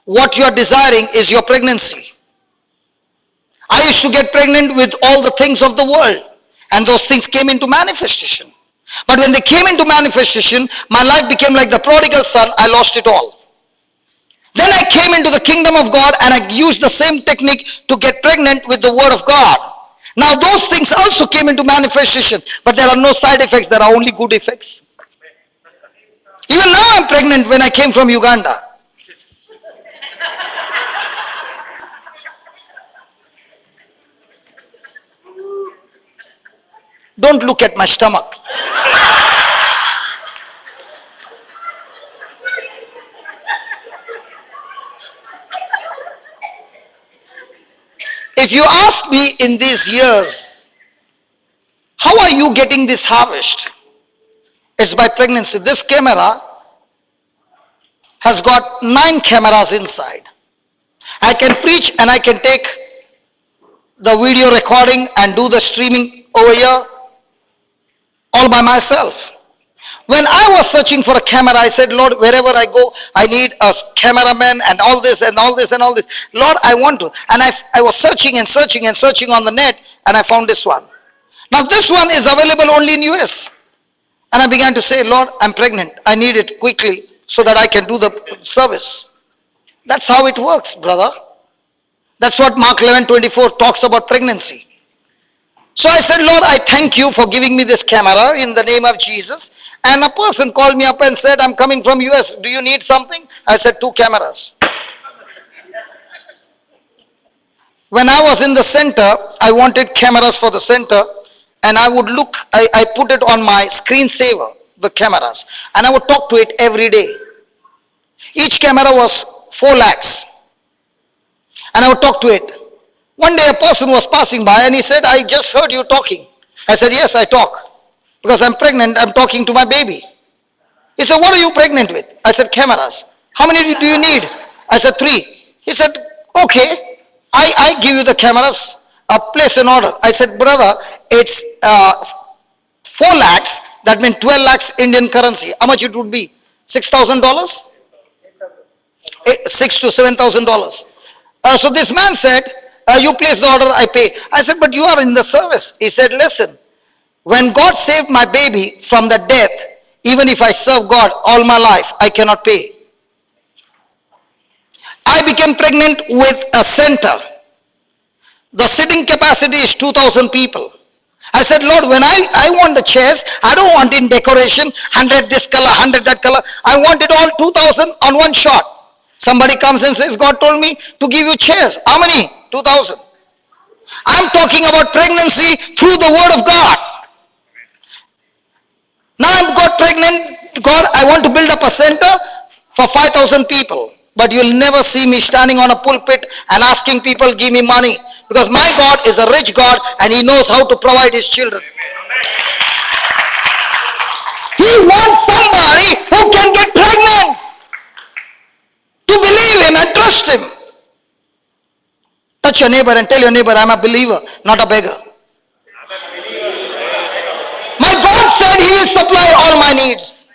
What you are desiring is your pregnancy. I used to get pregnant with all the things of the world, and those things came into manifestation. But when they came into manifestation, my life became like the prodigal son. I lost it all. Then I came into the kingdom of God and I used the same technique to get pregnant with the word of God. Now those things also came into manifestation, but there are no side effects, there are only good effects. Even now I'm pregnant when I came from Uganda. Don't look at my stomach. If you ask me in these years, how are you getting this harvest? It's by pregnancy. This camera has got 9 cameras inside. I can preach and I can take the video recording and do the streaming over here all by myself. When I was searching for a camera, I said, Lord, wherever I go, I need a cameraman and all this and all this and all this. Lord, I want to. And I was searching and searching and searching on the net, and I found this one. Now this one is available only in US. And I began to say, Lord, I'm pregnant. I need it quickly so that I can do the service. That's how it works, brother. That's what Mark 11:24 talks about pregnancy. So I said, Lord, I thank you for giving me this camera in the name of Jesus. And a person called me up and said, I'm coming from US. Do you need something? I said, 2 cameras. When I was in the center, I wanted cameras for the center. And I would look, I put it on my screensaver, the cameras. And I would talk to it every day. Each camera was 4 lakhs. And I would talk to it. One day a person was passing by and he said, I just heard you talking. I said, yes, I talk. Because I'm pregnant, I'm talking to my baby. He said, what are you pregnant with? I said, cameras. How many do you need? I said, 3. He said, okay, I give you the cameras. Place an order. I said, brother, it's 4 lakhs. That means 12 lakhs Indian currency. How much it would be? $6,000? $6,000 to $7,000. So this man said, you place the order, I pay. I said, but you are in the service. He said, listen, when God saved my baby from the death, even if I serve God all my life, I cannot pay. I became pregnant with a center. The sitting capacity is 2,000 people. I said, Lord, when I want the chairs, I don't want in decoration, 100 this color, 100 that color. I want it all 2,000 on one shot. Somebody comes and says, God told me to give you chairs. How many? 2,000. I'm talking about pregnancy through the word of God. Now I've got pregnant. God, I want to build up a center for 5,000 people. But you'll never see me standing on a pulpit and asking people, give me money. Because my God is a rich God and He knows how to provide His children. He wants somebody who can get pregnant. To believe Him and trust Him. Touch your neighbor and tell your neighbor, I'm a believer, not a beggar. My God said He will supply all my needs.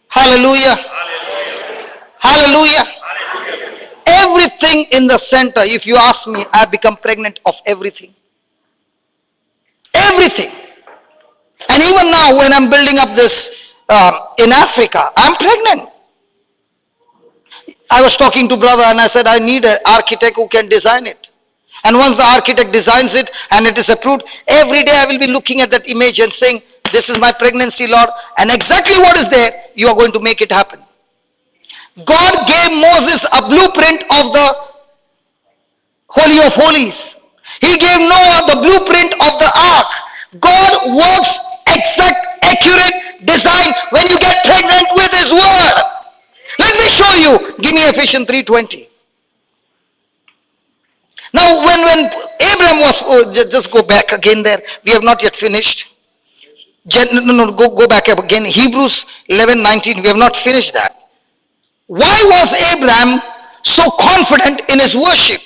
Hallelujah. Hallelujah. Everything in the center, if you ask me, I have become pregnant of everything. Everything. And even now when I'm building up this in Africa, I'm pregnant. I was talking to brother and I said, I need an architect who can design it. And once the architect designs it and it is approved, every day I will be looking at that image and saying, this is my pregnancy, Lord. And exactly what is there, you are going to make it happen. God gave Moses a blueprint of the Holy of Holies. He gave Noah the blueprint of the ark. God works exact, accurate design when you get pregnant with His word. Let me show you. Give me Ephesians 3:20. Now, when Abraham was, just go back again there. We have not yet finished. No, go back up again. Hebrews 11:19. We have not finished that. Why was Abraham so confident in his worship?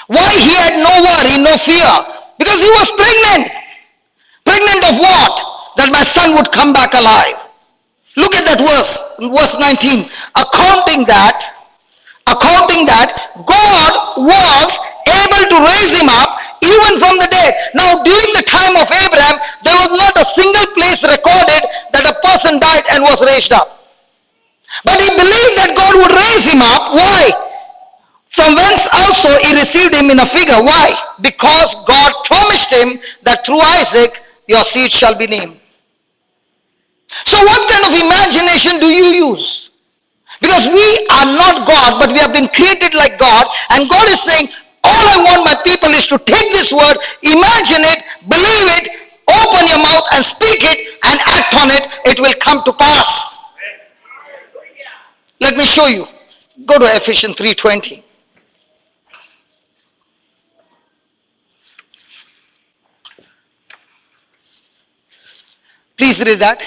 Why he had no worry, no fear? Because he was pregnant. Pregnant of what? That my son would come back alive. Look at that verse 19. Accounting that God was able to raise him up even from the dead. Now, during the time of Abraham, there was not a single place recorded that a person died and was raised up. But he believed that God would raise him up. Why? From whence also he received him in a figure. Why? Because God promised him that through Isaac your seed shall be named. So what kind of imagination do you use? Because we are not God, but we have been created like God, and God is saying, all I want my people is to take this word, imagine it, believe it, open your mouth and speak it and act on it. It will come to pass. Let me show you. Go to Ephesians 3:20. Please read that.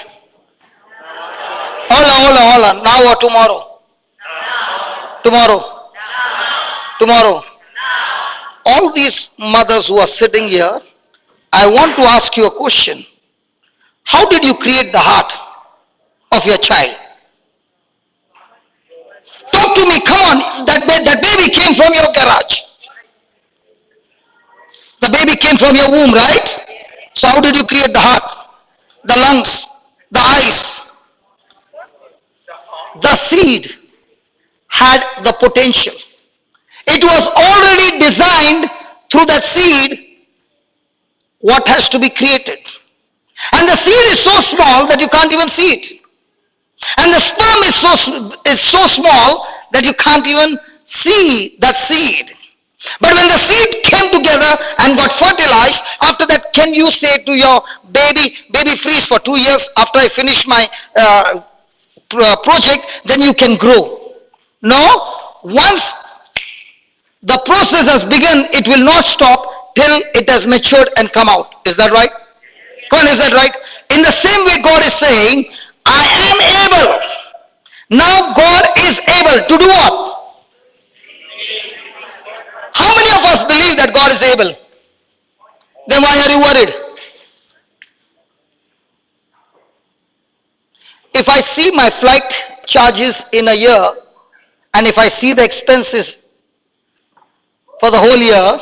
Hold on. Now or tomorrow? Tomorrow. All these mothers who are sitting here, I want to ask you a question. How did you create the heart of your child? Talk to me, come on. That baby came from your garage. The baby came from your womb, right? So how did you create the heart, the lungs, the eyes? The seed had the potential. It was already designed through that seed what has to be created. And the seed is so small that you can't even see it. And the sperm is so small that you can't even see that seed. But when the seed came together and got fertilized, after that, can you say to your baby freeze for 2 years after I finish my project, then you can grow? No. Once the process has begun, it will not stop till it has matured and come out. Is that right? Come on, is that right? In the same way, God is saying, I am able. Now God is able to do what? How many of us believe that God is able? Then why are you worried? If I see my flight charges in a year, and if I see the expenses for the whole year,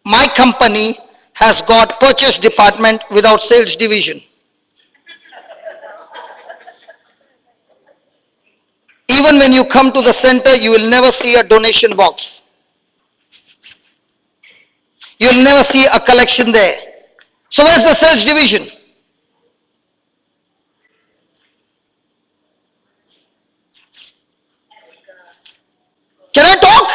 my company has got purchase department without sales division. Even when you come to the center, you will never see a donation box. You will never see a collection there. So where's the sales division? Can I talk?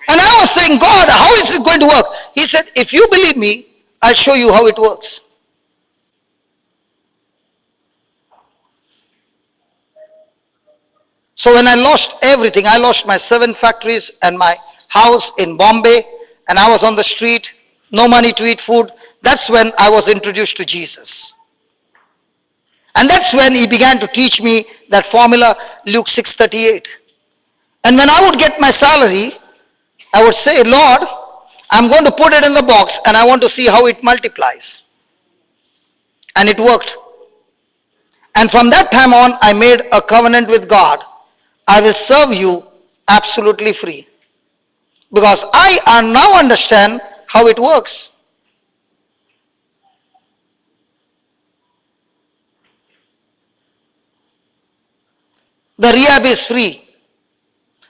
And I was saying, God, how is it going to work? He said, if you believe me, I'll show you how it works. So when I lost everything, I lost my 7 factories and my house in Bombay, and I was on the street, no money to eat food. That's when I was introduced to Jesus. And that's when he began to teach me that formula, Luke 6:38. And when I would get my salary, I would say, Lord, I'm going to put it in the box and I want to see how it multiplies. And it worked. And from that time on, I made a covenant with God. I will serve you absolutely free. Because I now understand how it works. The rehab is free.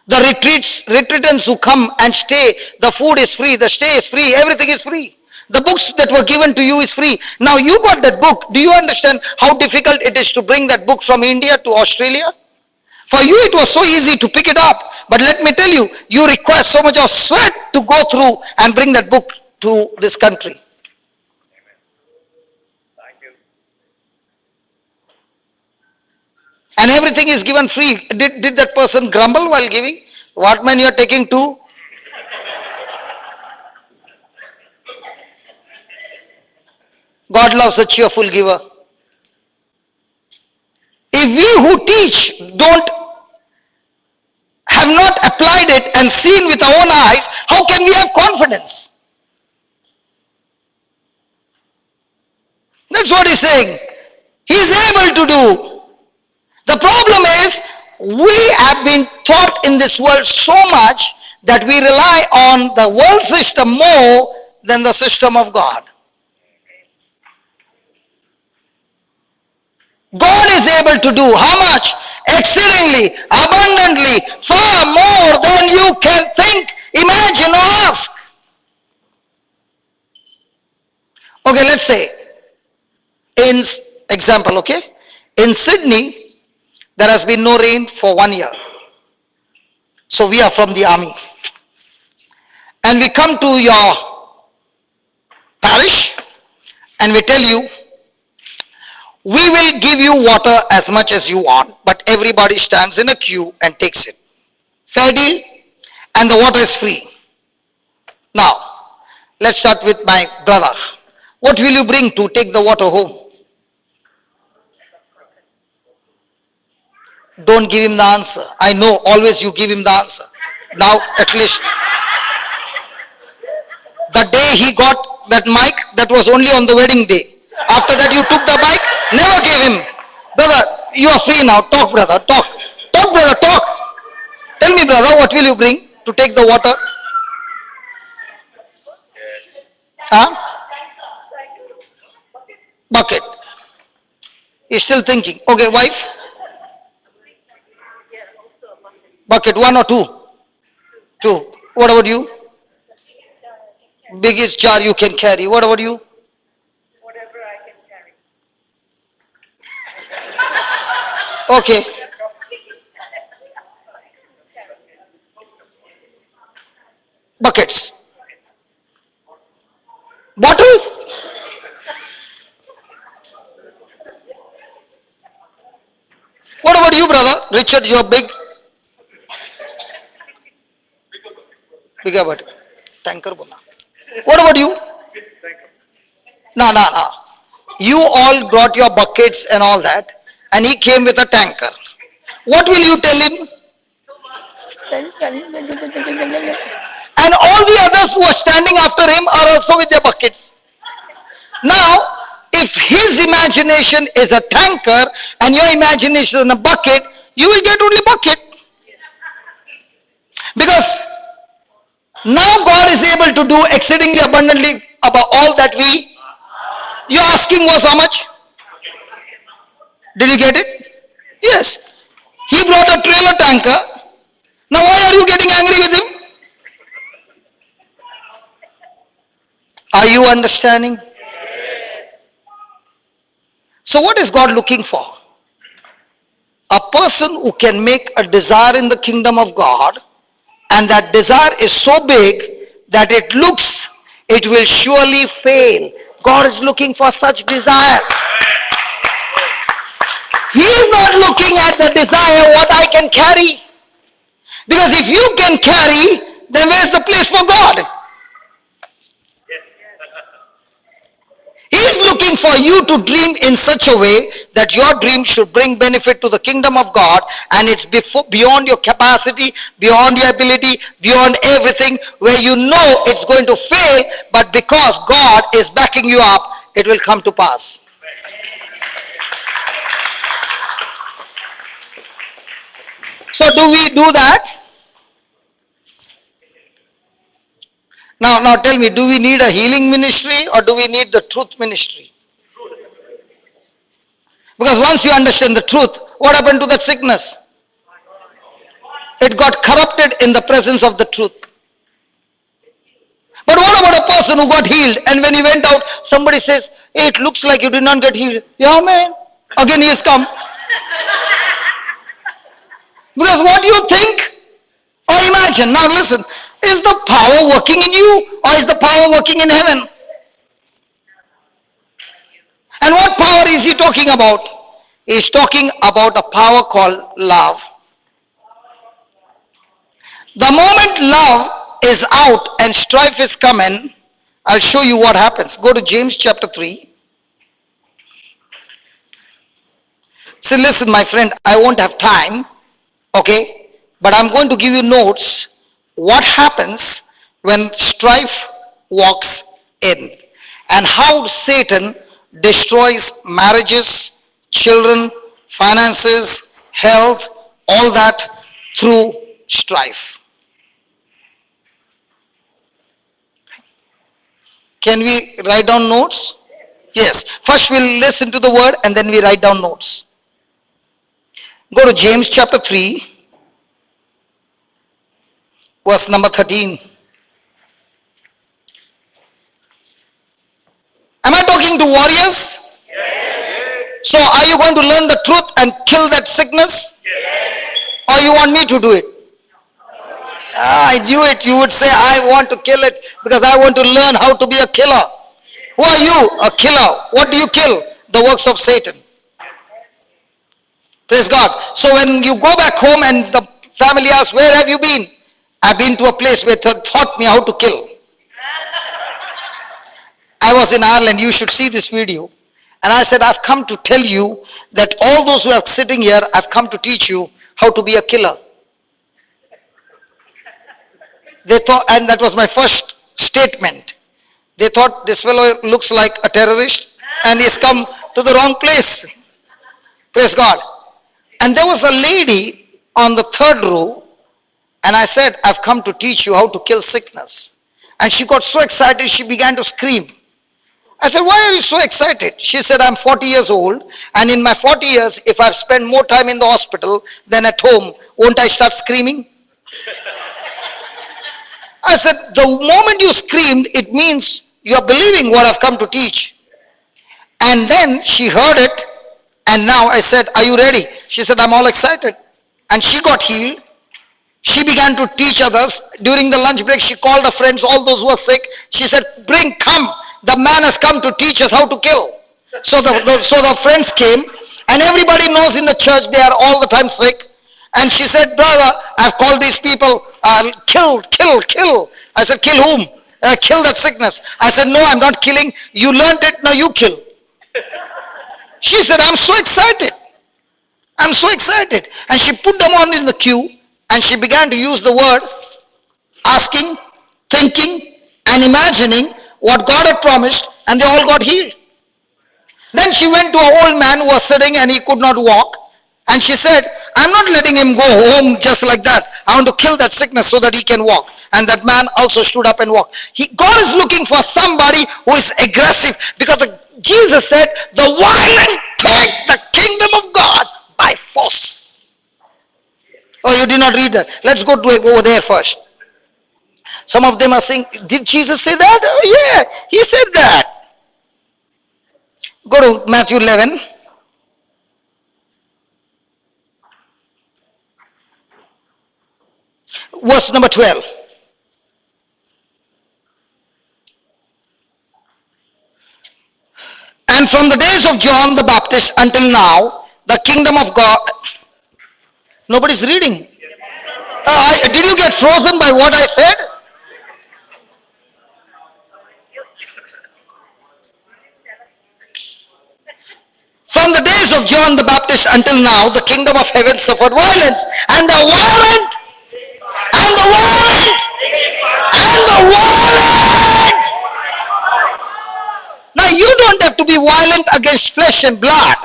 The retreatants who come and stay, the food is free, the stay is free, everything is free. The books that were given to you is free. Now you got that book. Do you understand how difficult it is to bring that book from India to Australia? For you it was so easy to pick it up. But let me tell you, you require so much of sweat to go through and bring that book to this country. And everything is given free. Did that person grumble while giving? What man you are taking to? God loves a cheerful giver. If we who teach don't have not applied it and seen with our own eyes, how can we have confidence? That's what he's saying. He's able to do. The problem is, we have been taught in this world so much that we rely on the world system more than the system of God. God is able to do how much? Exceedingly, abundantly, far more than you can think, imagine, or ask. Okay, let's say, in example, okay, in Sydney, there has been no rain for 1 year. So we are from the army. And we come to your parish and we tell you, we will give you water as much as you want, but everybody stands in a queue and takes it. Fair deal? And the water is free. Now, let's start with my brother. What will you bring to take the water home? Don't give him the answer. I know always you give him the answer. Now, at least, the day he got that mic, that was only on the wedding day. After that, you took the mic, never gave him. Brother, you are free now. Talk, brother, talk. Talk, brother, talk. Tell me, brother, what will you bring to take the water? Huh? Bucket. He's still thinking. Okay, wife? Bucket, one or two? Two. What about you? Biggest jar you can carry. What about you? Whatever I can carry. Okay. Buckets. Bottle? What about you, brother? Richard, you're big. Bigger bottle. Tanker bola. What about you? No, no, no. You all brought your buckets and all that, and he came with a tanker. What will you tell him? And all the others who are standing after him are also with their buckets. Now, if his imagination is a tanker and your imagination is a bucket, you will get only bucket. Because now God is able to do exceedingly abundantly above all that we. Your asking was how much? Did you get it? Yes. He brought a trailer tanker. Now why are you getting angry with him? Are you understanding? So what is God looking for? A person who can make a desire in the kingdom of God, and that desire is so big that it will surely fail. God is looking for such desires. He is not looking at the desire what I can carry. Because if you can carry, then where's the place for God? He is looking for you to dream in such a way that your dream should bring benefit to the kingdom of God, and it's beyond your capacity, beyond your ability, beyond everything, where you know it's going to fail, but because God is backing you up, it will come to pass. So do we do that? Now tell me, do we need a healing ministry or do we need the truth ministry? Because once you understand the truth, what happened to that sickness? It got corrupted in the presence of the truth. But what about a person who got healed and when he went out, somebody says, hey, it looks like you did not get healed. Yeah, man. Again he has come. Because what you think or imagine, now listen, is the power working in you or is the power working in heaven? And what power is he talking about? He's talking about a power called love. The moment love is out and strife is coming, I'll show you what happens. Go to James chapter 3. Say, listen, my friend, I won't have time, okay? But I'm going to give you notes. What happens when strife walks in? And how Satan destroys marriages, children, finances, health, all that through strife. Can we write down notes? Yes. First we'll listen to the word and then we write down notes. Go to James chapter 3, verse number 13. Am I talking to warriors? Yes. So are you going to learn the truth and kill that sickness? Yes. Or you want me to do it? I knew it. You would say, I want to kill it because I want to learn how to be a killer. Who are you? A killer. What do you kill? The works of Satan. Praise God. So when you go back home and the family asks, where have you been? I've been to a place where they taught me how to kill. I was in Ireland. You should see this video. And I said, I've come to tell you that all those who are sitting here, I've come to teach you how to be a killer. They thought, and that was my first statement. They thought this fellow looks like a terrorist and he's come to the wrong place. Praise God. And there was a lady on the third row and I said, I've come to teach you how to kill sickness. And she got so excited, she began to scream. I said, why are you so excited? She said, I'm 40 years old and in my 40 years, if I've spent more time in the hospital than at home, won't I start screaming? I said, the moment you screamed, it means you are believing what I've come to teach. And then she heard it, and now I said, are you ready? She said, I'm all excited. And she got healed. She began to teach others. During the lunch break, she called her friends, all those who were sick. She said, come. The man has come to teach us how to kill. So the friends came, and everybody knows in the church they are all the time sick. And she said, brother, I've called these people, kill. I said, kill whom? Kill that sickness. I said, no, I'm not killing. You learned it, now you kill. She said, I'm so excited. I'm so excited. And she put them on in the queue and she began to use the word, asking, thinking, and imagining what God had promised, and they all got healed. Then she went to an old man who was sitting and he could not walk. And she said, I'm not letting him go home just like that. I want to kill that sickness so that he can walk. And that man also stood up and walked. God is looking for somebody who is aggressive because Jesus said, the violent take the kingdom of God by force. Oh, you did not read that. Let's go to over there first. Some of them are saying, did Jesus say that? Oh yeah, he said that. Go to Matthew 11. Verse number 12. And from the days of John the Baptist until now, the kingdom of God. Nobody's reading. Did you get frozen by what I said? From the days of John the Baptist until now, the kingdom of heaven suffered violence, and the violent, and the violent, and the violent. Now you don't have to be violent against flesh and blood.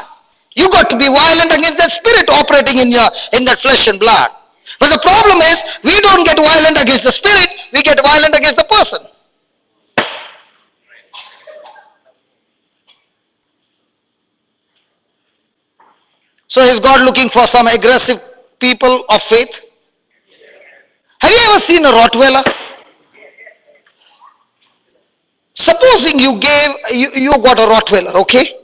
You got to be violent against that spirit operating in that flesh and blood. But the problem is, we don't get violent against the spirit, we get violent against the person. So is God looking for some aggressive people of faith? Have you ever seen a Rottweiler? Supposing you got a Rottweiler, okay?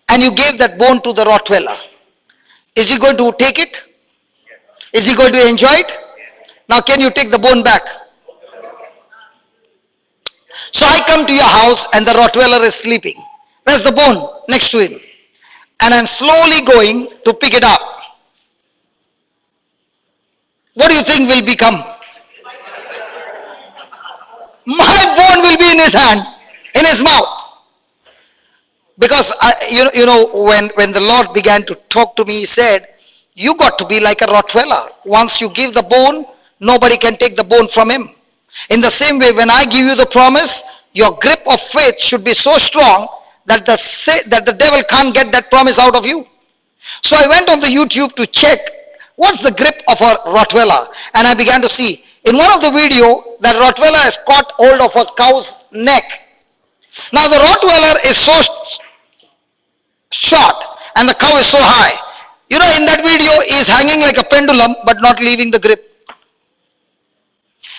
And you gave that bone to the Rottweiler. Is he going to take it? Is he going to enjoy it? Now can you take the bone back? So I come to your house and the Rottweiler is sleeping. There's the bone next to him. And I'm slowly going to pick it up. What do you think will become? My bone will be in his hand, in his mouth. Because when the Lord began to talk to me, he said, you got to be like a Rottweiler. Once you give the bone, nobody can take the bone from him. In the same way, when I give you the promise, your grip of faith should be so strong that the devil can't get that promise out of you. So I went on the YouTube to check what's the grip of a Rottweiler, and I began to see in one of the video that Rottweiler has caught hold of a cow's neck. Now the Rottweiler is so short and the cow is so high. In that video he is hanging like a pendulum but not leaving the grip.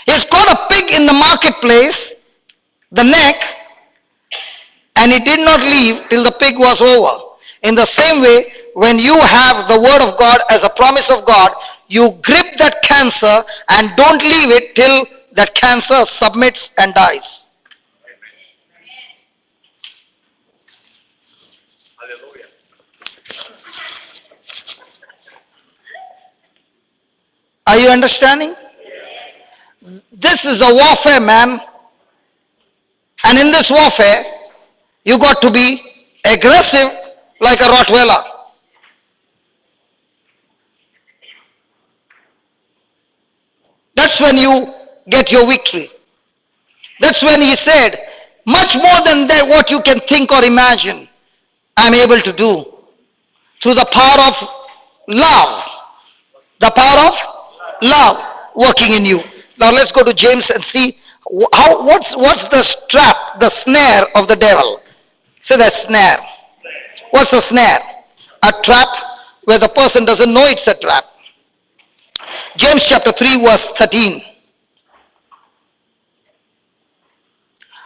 He has caught a pig in the marketplace, the neck, and he did not leave till the pig was over. In the same way, when you have the word of God as a promise of God, you grip that cancer and don't leave it till that cancer submits and dies. Hallelujah. Are you understanding? This is a warfare, man. And in this warfare, you got to be aggressive like a Rottweiler. That's when you get your victory. That's when he said, much more than that what you can think or imagine, I'm able to do through the power of love. The power of love working in you. Now let's go to James and see what's the trap, the snare of the devil. Say that snare. What's a snare? A trap where the person doesn't know it's a trap. James chapter 3 verse 13.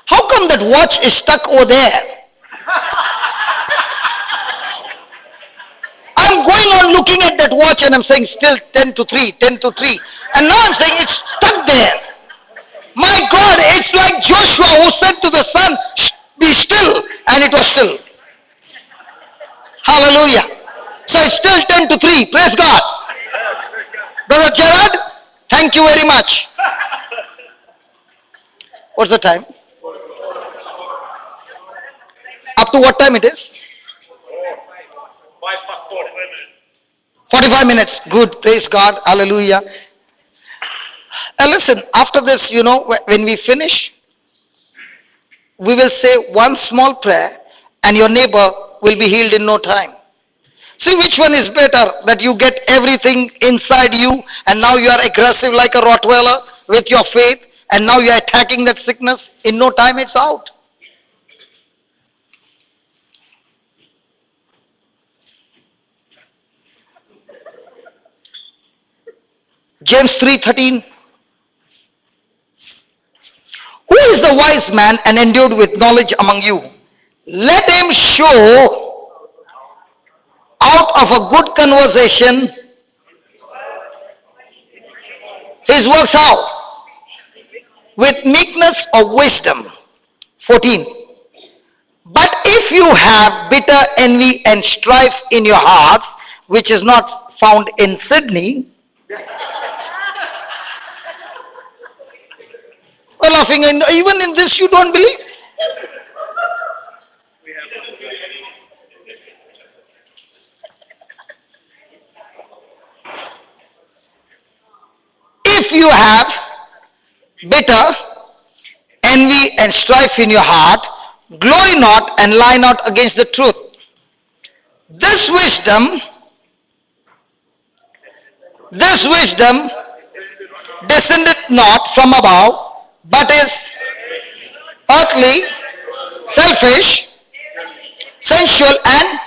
How come that watch is stuck over there? I'm going on looking at that watch and I'm saying still 10 to 3, 10 to 3. And now I'm saying it's stuck there. My God, it's like Joshua who said to the sun, be still, and it was still. Hallelujah. So it's still 10 to 3. Praise God. Brother Gerard, thank you very much. What's the time? Up to what time it is? 45 minutes. Good. Praise God. Hallelujah. Listen, after this, when we finish, we will say one small prayer and your neighbor will be healed in no time. See which one is better, that you get everything inside you and now you are aggressive like a Rottweiler with your faith and now you are attacking that sickness. In no time it's out. James 3:13. Who is the wise man and endued with knowledge among you? Let him show out of a good conversation his works how? With meekness of wisdom. 14. But if you have bitter envy and strife in your hearts, which is not found in Sydney, we're laughing, and even in this you don't believe? If you have bitter envy and strife in your heart, glory not and lie not against the truth. This wisdom descended not from above, but is earthly, selfish, sensual, and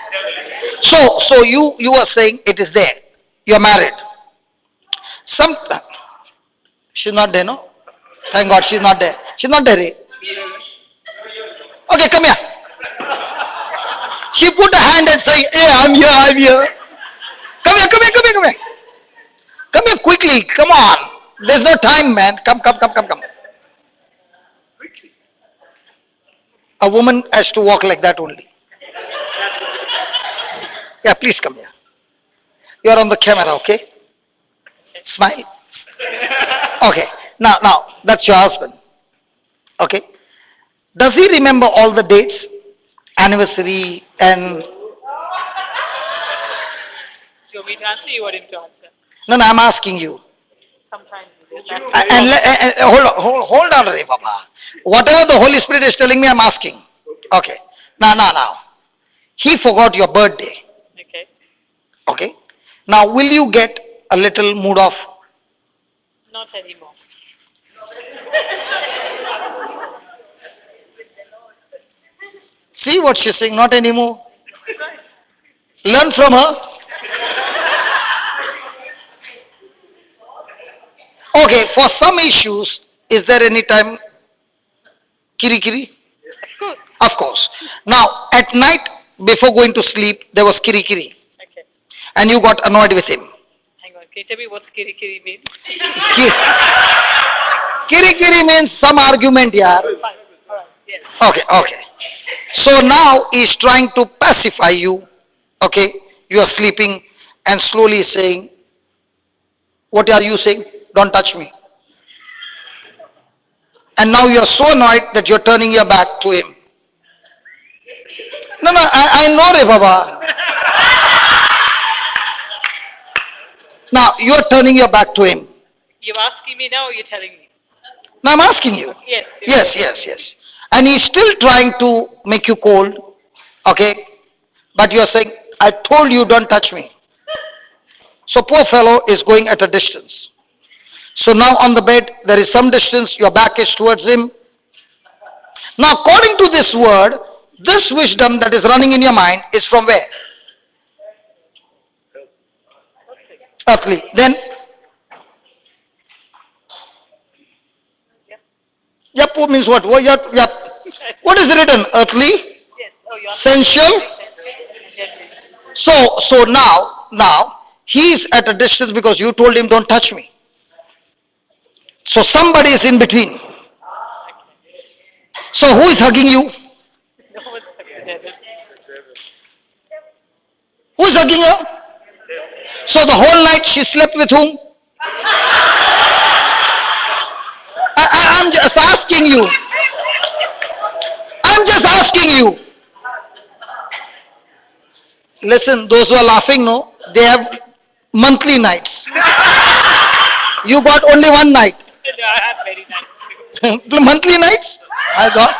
so you are saying it is there. You are married. She's not there, no? Thank God she's not there. She's not there. Eh? Okay, come here. She put a hand and say, hey, I'm here. Come here. Come here quickly. Come on. There's no time, man. Come, come, come, come, come. A woman has to walk like that only. Yeah, please come here. You're on the camera, okay? Smile. Okay. Now, that's your husband. Okay. Does he remember all the dates, anniversary, and Do you want me to answer? You want him to answer? no, no, I'm asking you. Sometimes it is. I have And, to hold on, hold on, Re Baba. Whatever the Holy Spirit is telling me, I'm asking. Okay. Now. He forgot your birthday. Okay. Okay. Now, will you get a little mood off? Not anymore. See what she's saying? Not anymore. Right. Learn from her. Okay. For some issues, is there any time kiri kiri? Of course. Of course. Now, at night, before going to sleep, there was kiri kiri. Okay. And you got annoyed with him. Hang on. Can you tell me what kiri kiri means? Kiri kiri means some argument, yaar. Fine. All right. Yes. Okay. So now he's trying to pacify you. Okay. You are sleeping and slowly saying, what are you saying? Don't touch me. And now you are so annoyed that you're turning your back to him. No, I know, Re Baba. Now you are turning your back to him. You're asking me now, or you're telling me? Now I'm asking you. Yes. Yes. And he's still trying to make you cold. Okay. But you're saying, I told you don't touch me. So poor fellow is going at a distance. So now on the bed, there is some distance, your back is towards him. Now according to this word, this wisdom that is running in your mind is from where? Earthly. Then, Yep. yep means what? Yep. What is written? Earthly, Yes. Oh, you're sensual. So now, he is at a distance because you told him don't touch me. So somebody is in between. So who is hugging you? No one's devil. Who is hugging her? So the whole night she slept with whom? I'm just asking you. I'm just asking you. Listen, those who are laughing, no, they have monthly nights. You got only one night. No, I have very nice too. The monthly nights? I got.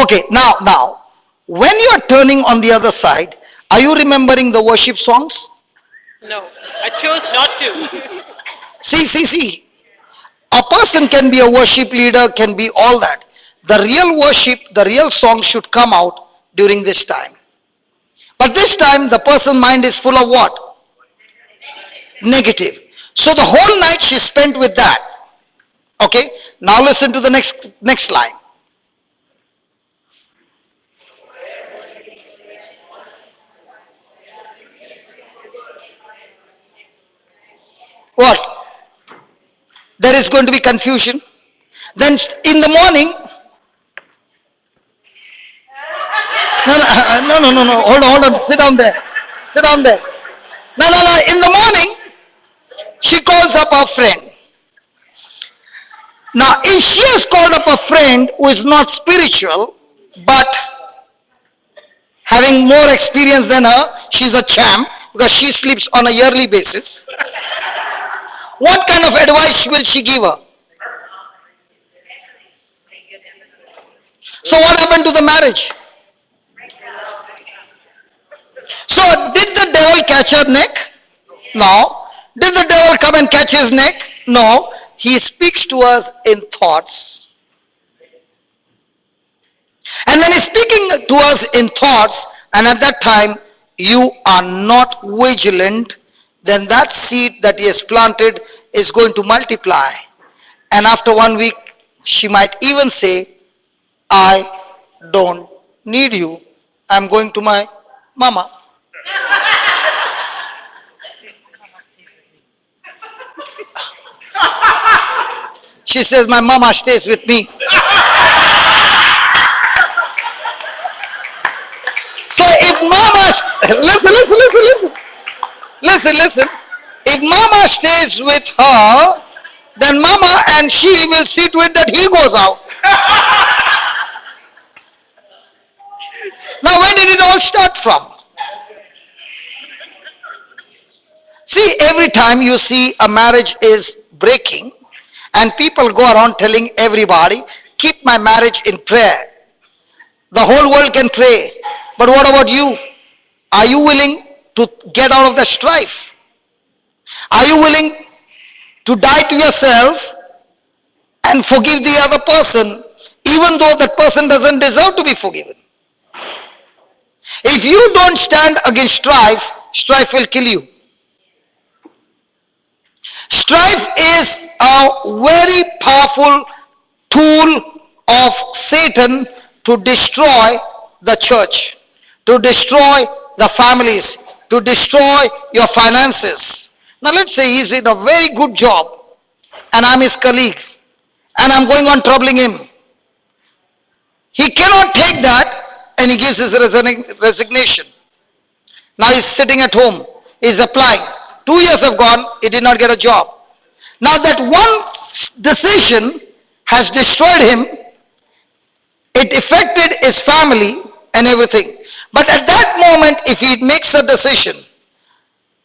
Okay, now, when you are turning on the other side, are you remembering the worship songs? No, I chose not to. See. A person can be a worship leader, can be all that. The real worship, the real song should come out during this time. But this time, the person's mind is full of what? Negative. So the whole night she spent with that. Okay, now listen to the next line. What? There is going to be confusion. Then in the morning, no. Hold on. Sit down there. No. In the morning, she calls up her friend. Now, if she has called up a friend who is not spiritual, but having more experience than her, she's a champ because she sleeps on a yearly basis. What kind of advice will she give her? So what happened to the marriage? So did the devil catch her neck? No. Did the devil come and catch his neck? No. He speaks to us in thoughts. And when he's speaking to us in thoughts, and at that time you are not vigilant, then that seed that he has planted is going to multiply. And after 1 week, she might even say, I don't need you. I'm going to my mama. She says, my mama stays with me. So if mama, listen. If mama stays with her, then mama and she will see to it that he goes out. Now where did it all start from? See, every time you see a marriage is breaking and people go around telling everybody, keep my marriage in prayer. The whole world can pray. But what about you? Are you willing to get out of the strife? Are you willing to die to yourself and forgive the other person, even though that person doesn't deserve to be forgiven? If you don't stand against strife, strife will kill you. Strife is a very powerful tool of Satan to destroy the church, to destroy the families, to destroy your finances. Now let's say he's in a very good job and I'm his colleague and I'm going on troubling him. He cannot take that and he gives his resignation. Now he's sitting at home, he's applying. 2 years have gone, he did not get a job. Now that one decision has destroyed him, it affected his family and everything. But at that moment, if he makes a decision,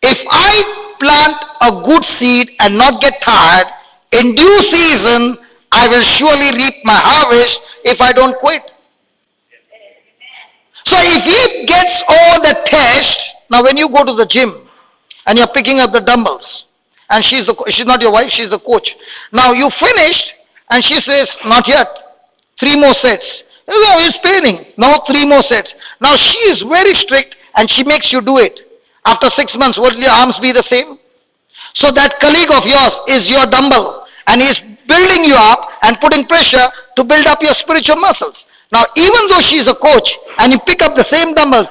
if I plant a good seed and not get tired, in due season, I will surely reap my harvest if I don't quit. So if he gets over the test, now when you go to the gym and you're picking up the dumbbells, and she's not your wife, she's the coach. Now you finished and she says, not yet, 3 more sets. No, it's paining. No, 3 more sets. Now she is very strict and she makes you do it. After 6 months, will your arms be the same? So that colleague of yours is your dumbbell and he is building you up and putting pressure to build up your spiritual muscles. Now even though she is a coach and you pick up the same dumbbell,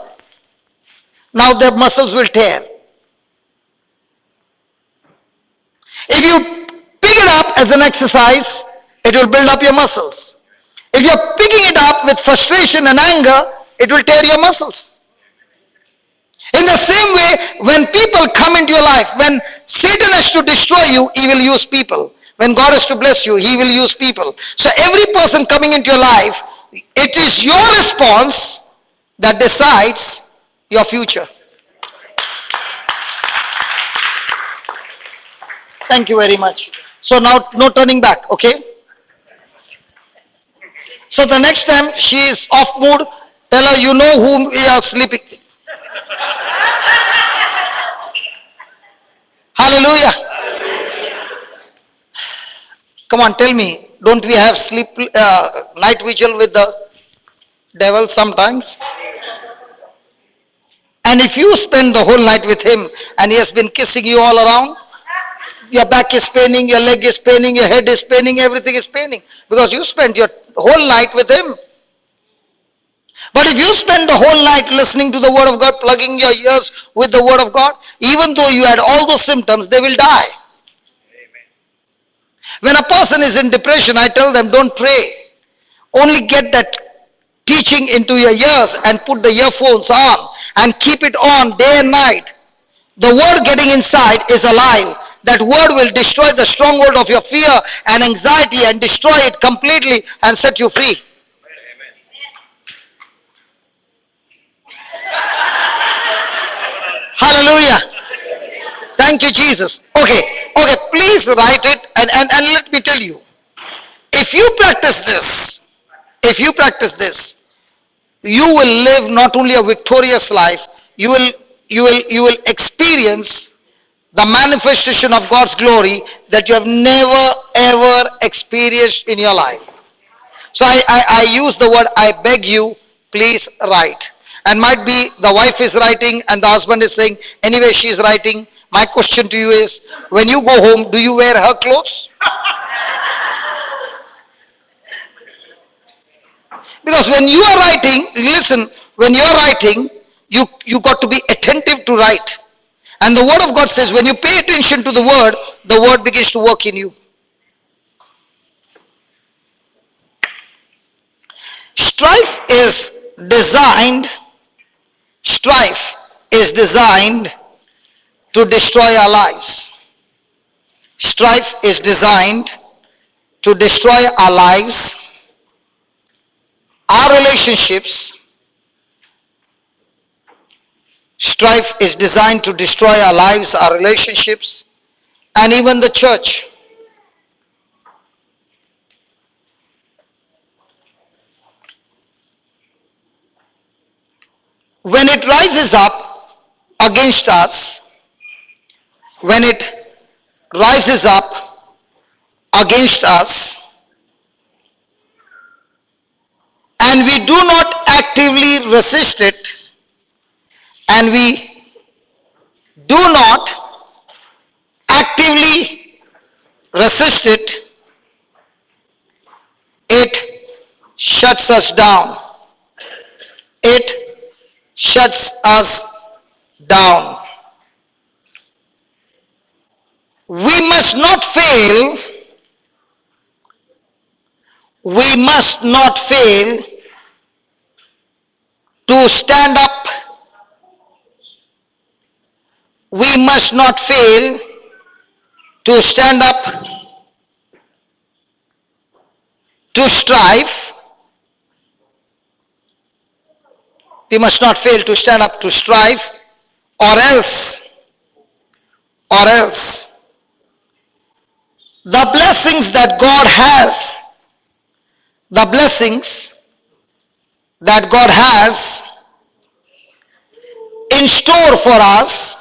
now the muscles will tear. If you pick it up as an exercise, it will build up your muscles. If you're picking it up with frustration and anger, it will tear your muscles. In the same way, when people come into your life, when Satan has to destroy you, he will use people. When God has to bless you, he will use people. So every person coming into your life, it is your response that decides your future. Thank you very much. So now, no turning back, okay? So the next time she is off mood, tell her you know whom we are sleeping. Hallelujah. Come on, tell me, don't we have night vigil with the devil sometimes? And if you spend the whole night with him and he has been kissing you all around, your back is paining, your leg is paining, your head is paining, everything is paining because you spent your whole night with him. But if you spend the whole night listening to the word of God, plugging your ears with the word of God, even though you had all those symptoms, they will die. Amen. When a person is in depression, I tell them, don't pray. Only get that teaching into your ears and put the earphones on and keep it on day and night. The word getting inside is alive. That word will destroy the stronghold of your fear and anxiety and destroy it completely and set you free. Amen. Hallelujah. Thank you, Jesus. Okay, please write it and let me tell you. If you practice this, you will live not only a victorious life, you will experience the manifestation of God's glory that you have never ever experienced in your life. So I use the word, I beg you, please write. And might be the wife is writing and the husband is saying, anyway she is writing. My question to you is, when you go home, do you wear her clothes? Because when you are writing, listen, when you are writing, you got to be attentive to write. And the word of God says, when you pay attention to the word the word begins to work in you. Strife is designed, strife is designed to destroy our lives. Strife is designed to destroy our lives, our relationships. Strife is designed to destroy our lives, our relationships, and even the church. When it rises up against us, when it rises up against us, and we do not actively resist it, and we do not actively resist it, it shuts us down. It shuts us down. We must not fail. We must not fail to stand up. We must not fail to stand up, to strive. We must not fail to stand up to strive, or else, the blessings that God has, the blessings that God has in store for us,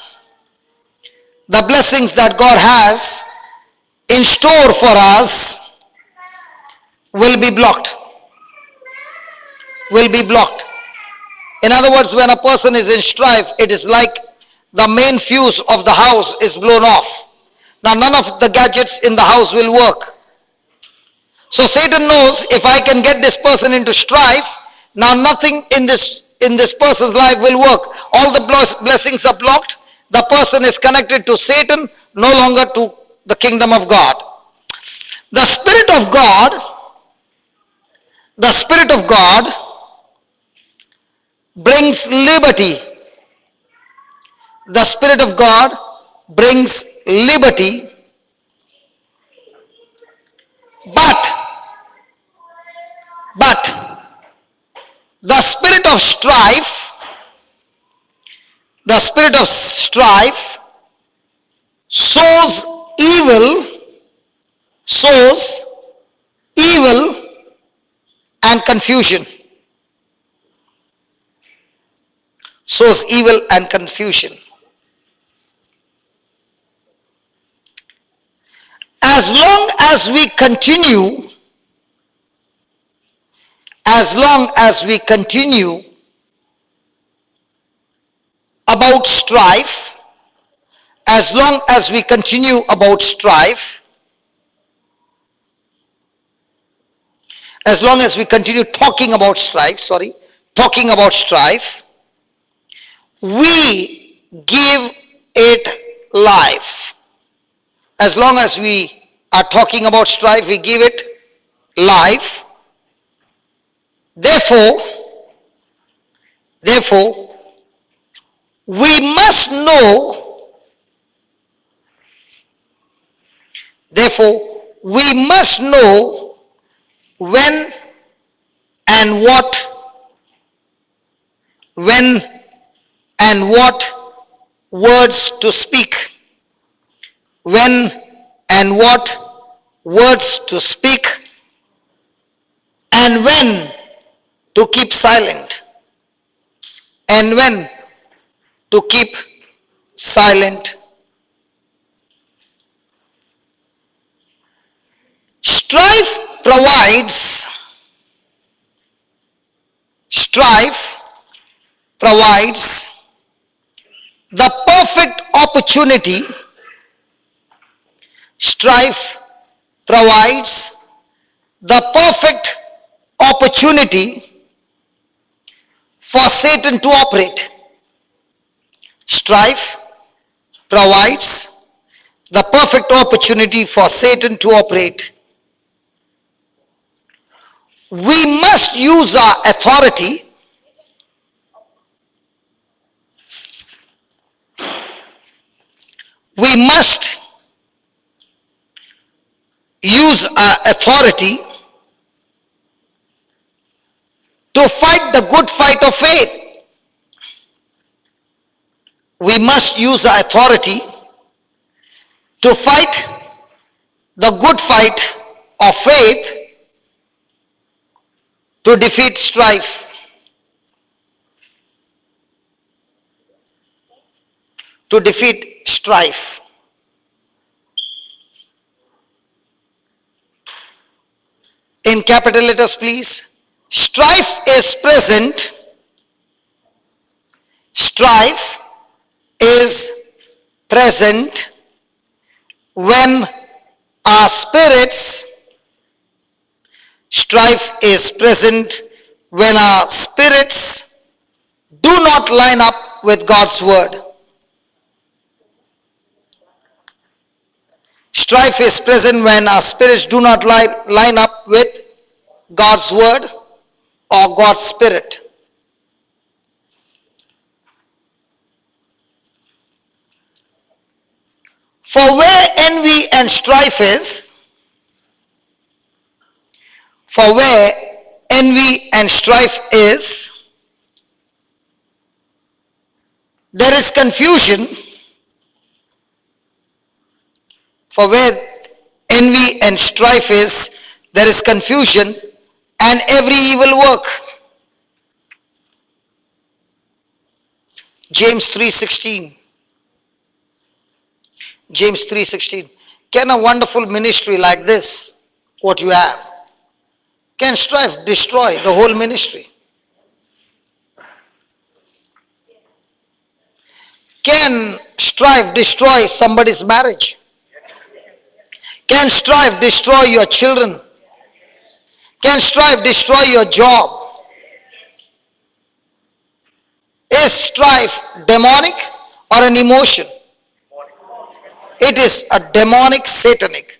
the blessings that God has in store for us will be blocked. Will be blocked. In other words, when a person is in strife, it is like the main fuse of the house is blown off. Now none of the gadgets in the house will work. So Satan knows, if I can get this person into strife, now nothing in this person's life will work. All the blessings are blocked. The person is connected to Satan, no longer to the kingdom of God. The Spirit of God, the Spirit of God brings liberty. The Spirit of God brings liberty, but the spirit of strife, the spirit of strife sows evil, sows evil and confusion. Sows evil and confusion. As long as we continue, about strife, as long as we continue about strife, as long as we continue talking about strife, we give it life. As long as we are talking about strife, we give it life. Therefore, we must know, when and what words to speak. When and what words to speak, and when to keep silent. And when to keep silent. Strife provides the perfect opportunity. Strife provides the perfect opportunity for Satan to operate. Strife provides the perfect opportunity for Satan to operate. We must use our authority. We must use our authority to fight the good fight of faith. We must use our authority to fight the good fight of faith to defeat strife. To defeat strife. In capital letters, please. Strife is present. Strife is present when our spirits, strife is present when our spirits do not line up with God's word. Strife is present when our spirits do not line up with God's word or God's spirit. For where envy and strife is, for where envy and strife is, there is confusion. For where envy and strife is, there is confusion and every evil work. James 3:16. James 3:16. Can a wonderful ministry like this, what you have, can strife destroy the whole ministry? Can strife destroy somebody's marriage? Can strife destroy your children? Can strife destroy your job? Is strife demonic or an emotion? It is a demonic, satanic.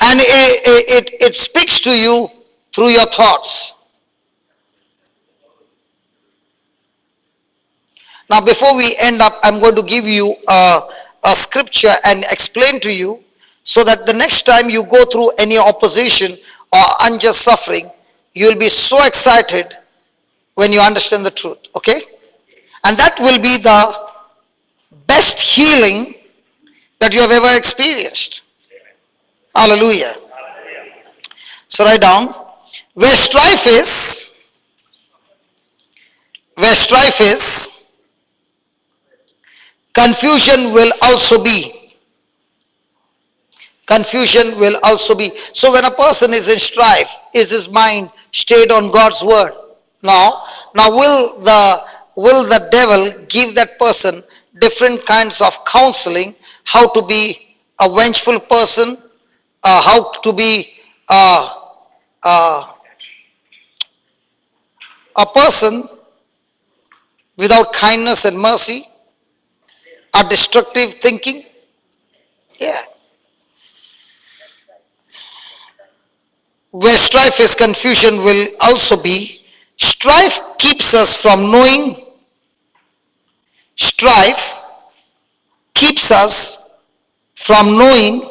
And it speaks to you through your thoughts. Now before we end up, I'm going to give you a scripture and explain to you so that the next time you go through any opposition or unjust suffering, you'll be so excited when you understand the truth, okay? And that will be the best healing that you have ever experienced. Hallelujah. So write down, where strife is, confusion will also be. Confusion will also be. So when a person is in strife, is his mind stayed on God's word? Now will the devil give that person different kinds of counseling, how to be a vengeful person, how to be a person without kindness and mercy, a destructive thinking? Yeah. Where strife is, confusion will also be. Strife keeps us from knowing. Strife keeps us from knowing.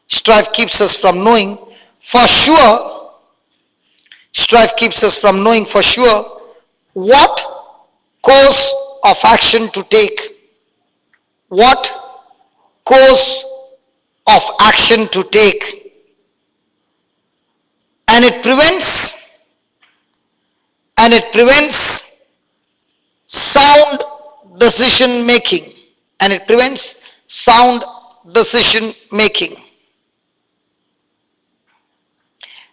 Strife keeps us from knowing for sure. Strife keeps us from knowing for sure what course of action to take. What course of action to take. And it prevents sound decision making. And it prevents sound decision making.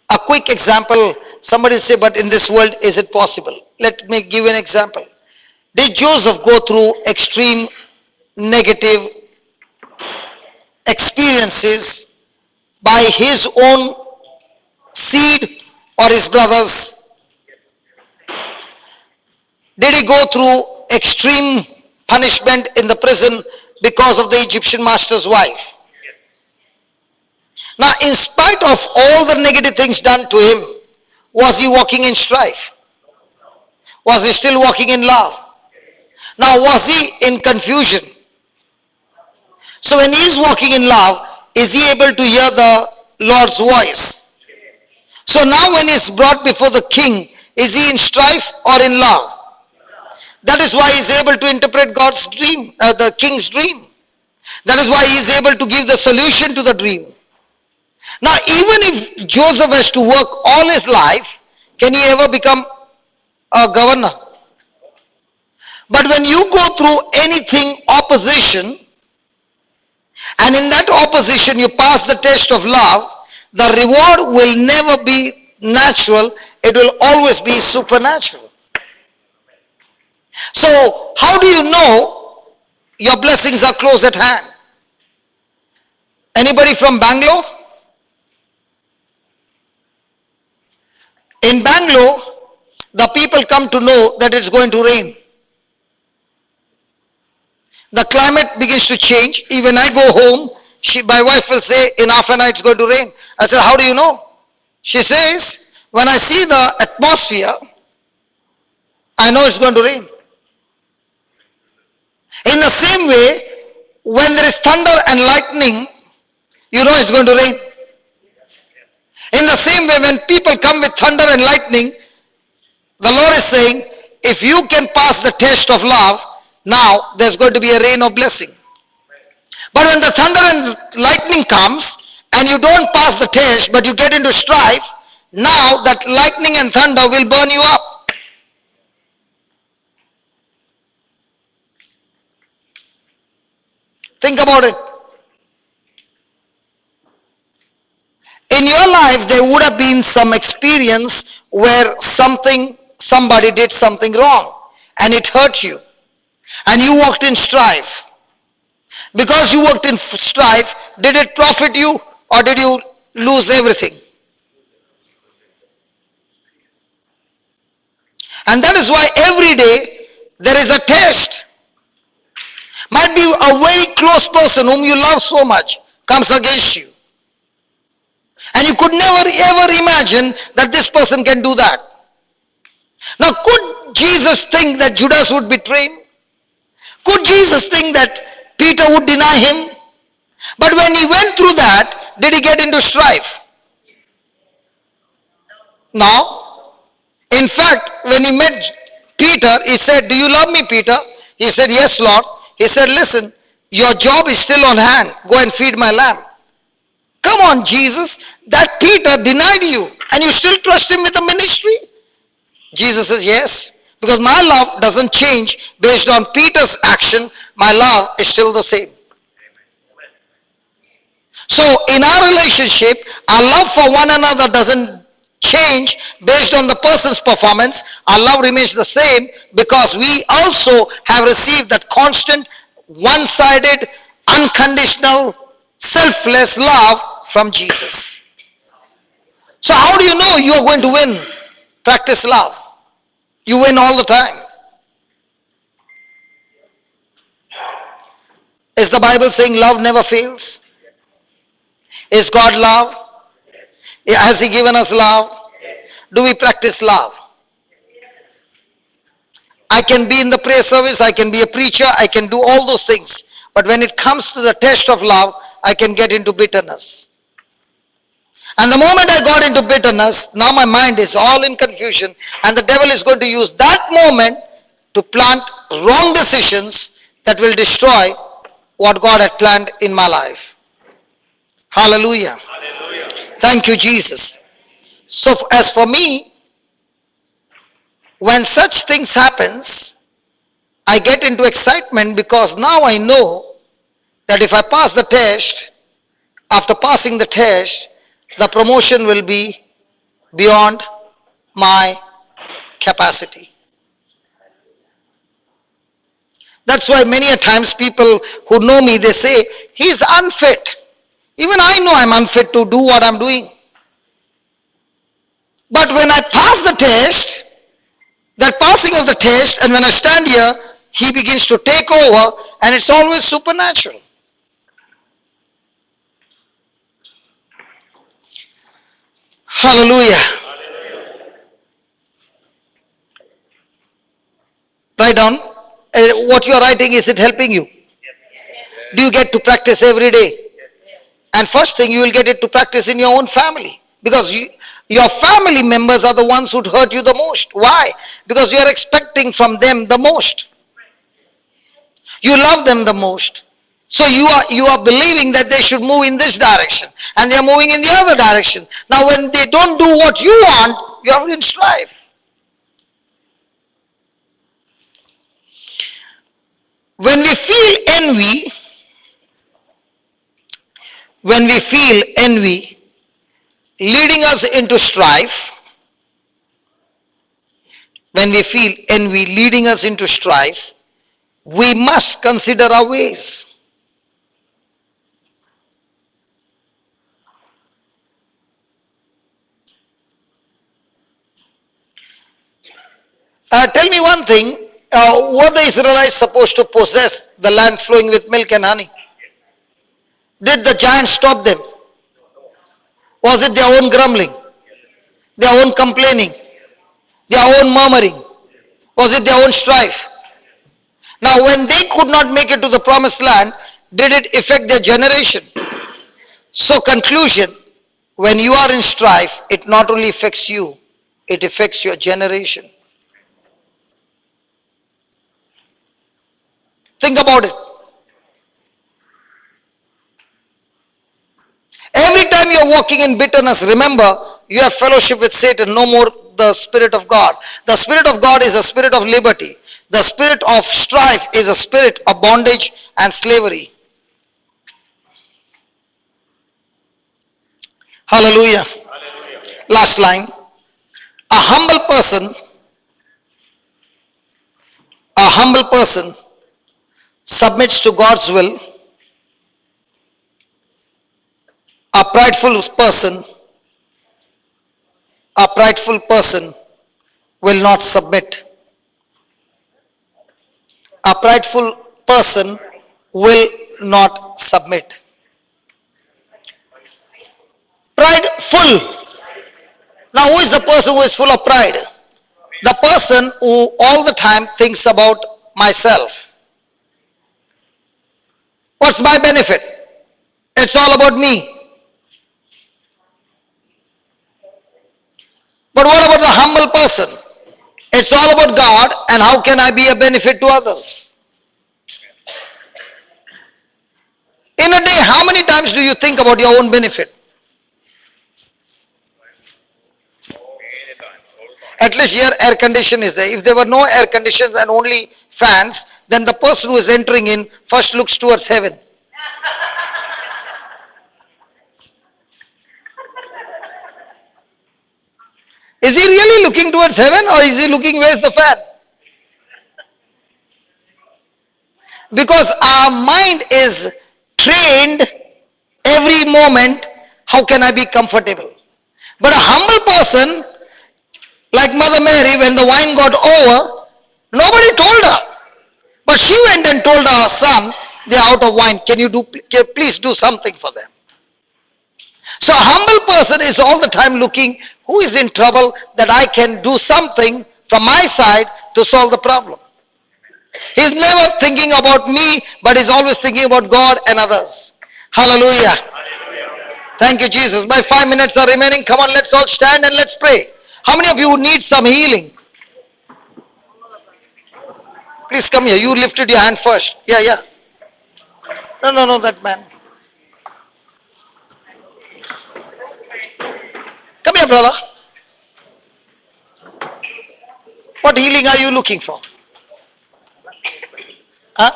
A quick example, somebody say, but in this world is it possible? Let me give an example. Did Joseph go through extreme negative experiences by his own seed or his brothers? Did he go through extreme punishment in the prison because of the Egyptian master's wife. Now, in spite of all the negative things done to him, was he walking in strife? Was he still walking in love? Now, was he in confusion? So when he is walking in love, is he able to hear the Lord's voice? So now when he is brought before the king, is he in strife or in love? That is why he is able to interpret God's dream, the king's dream. That is why he is able to give the solution to the dream. Now even if Joseph has to work all his life, can he ever become a governor? But when you go through anything opposition, and in that opposition you pass the test of love, the reward will never be natural, it will always be supernatural. So how do you know your blessings are close at hand? Anybody from Bangalore? In Bangalore, the people come to know that it's going to rain. The climate begins to change. Even I go home, my wife will say, in half an hour it's going to rain. I said, how do you know? She says, when I see the atmosphere, I know it's going to rain. In the same way, when there is thunder and lightning, you know it's going to rain. In the same way, when people come with thunder and lightning, the Lord is saying, if you can pass the test of love, now there's going to be a rain of blessing. But when the thunder and lightning comes, and you don't pass the test, but you get into strife, now that lightning and thunder will burn you up. Think about it. In your life, there would have been some experience where somebody did something wrong, and it hurt you. And you walked in strife. Because you walked in strife, did it profit you or did you lose everything? And that is why every day there is a test. Might be a very close person whom you love so much comes against you. And you could never ever imagine that this person can do that. Now could Jesus think that Judas would betray him? Could Jesus think that Peter would deny him? But when he went through that, did he get into strife? No. In fact, when he met Peter, he said, do you love me, Peter? He said, yes, Lord. He said, listen, your job is still on hand. Go and feed my lamb. Come on, Jesus. That Peter denied you and you still trust him with the ministry? Jesus says, yes. Because my love doesn't change based on Peter's action. My love is still the same. So in our relationship, our love for one another doesn't change based on the person's performance. Our love remains the same because we also have received that constant, one-sided, unconditional, selfless love from Jesus. So how do you know you are going to win? Practice love. You win all the time. Is the Bible saying love never fails? Is God love? Has He given us love? Do we practice love? I can be in the prayer service, I can be a preacher, I can do all those things. But when it comes to the test of love, I can get into bitterness. And the moment I got into bitterness, now my mind is all in confusion, and the devil is going to use that moment to plant wrong decisions that will destroy what God had planned in my life. Hallelujah. Hallelujah. Thank you, Jesus. So as for me, when such things happens, I get into excitement because now I know that if I pass the test, after passing the test, the promotion will be beyond my capacity. That's why many a times people who know me, they say, he's unfit. Even I know I'm unfit to do what I'm doing. But when I pass the test, that passing of the test, and when I stand here, he begins to take over And it's always supernatural. Hallelujah. Write down. What you are writing, is it helping you? Do you get to practice every day? And first thing, you will get it to practice in your own family. Because your family members are the ones who hurt you the most. Why? Because you are expecting from them the most. You love them the most. So you are believing that they should move in this direction and they are moving in the other direction. Now when they don't do what you want, you are in strife. When we feel envy, when we feel envy leading us into strife, when we feel envy leading us into strife, we must consider our ways. Tell me one thing, were the Israelites supposed to possess the land flowing with milk and honey? Did the giants stop them? Was it their own grumbling, their own complaining, their own murmuring? Was it their own strife? Now, when they could not make it to the promised land, did it affect their generation? So, conclusion, when you are in strife, it not only affects you, it affects your generation. Think about it. Every time you are walking in bitterness, remember, you have fellowship with Satan, no more the Spirit of God. The Spirit of God is a spirit of liberty. The spirit of strife is a spirit of bondage and slavery. Hallelujah. Last line. A humble person submits to God's will. A prideful person, a prideful person will not submit. A prideful person will not submit. Prideful. Now, who is the person who is full of pride? The person who all the time thinks about myself. What's my benefit? It's all about me. But what about the humble person? It's all about God and how can I be a benefit to others? In a day, how many times do you think about your own benefit? At least here air condition is there. If there were no air conditions and only fans, then the person who is entering in first looks towards heaven. Is he really looking towards heaven or is he looking where's the fan? Because our mind is trained every moment, how can I be comfortable? But a humble person, like Mother Mary, when the wine got over, nobody told her. But she went and told her son, they are out of wine. Can you please do something for them? So a humble person is all the time looking, who is in trouble that I can do something from my side to solve the problem. He's never thinking about me, but he's always thinking about God and others. Hallelujah. Thank you, Jesus. My 5 minutes are remaining. Come on, let's all stand and let's pray. How many of you need some healing? Please come here. You lifted your hand first. Yeah. No, that man. Come here, brother. What healing are you looking for? Huh?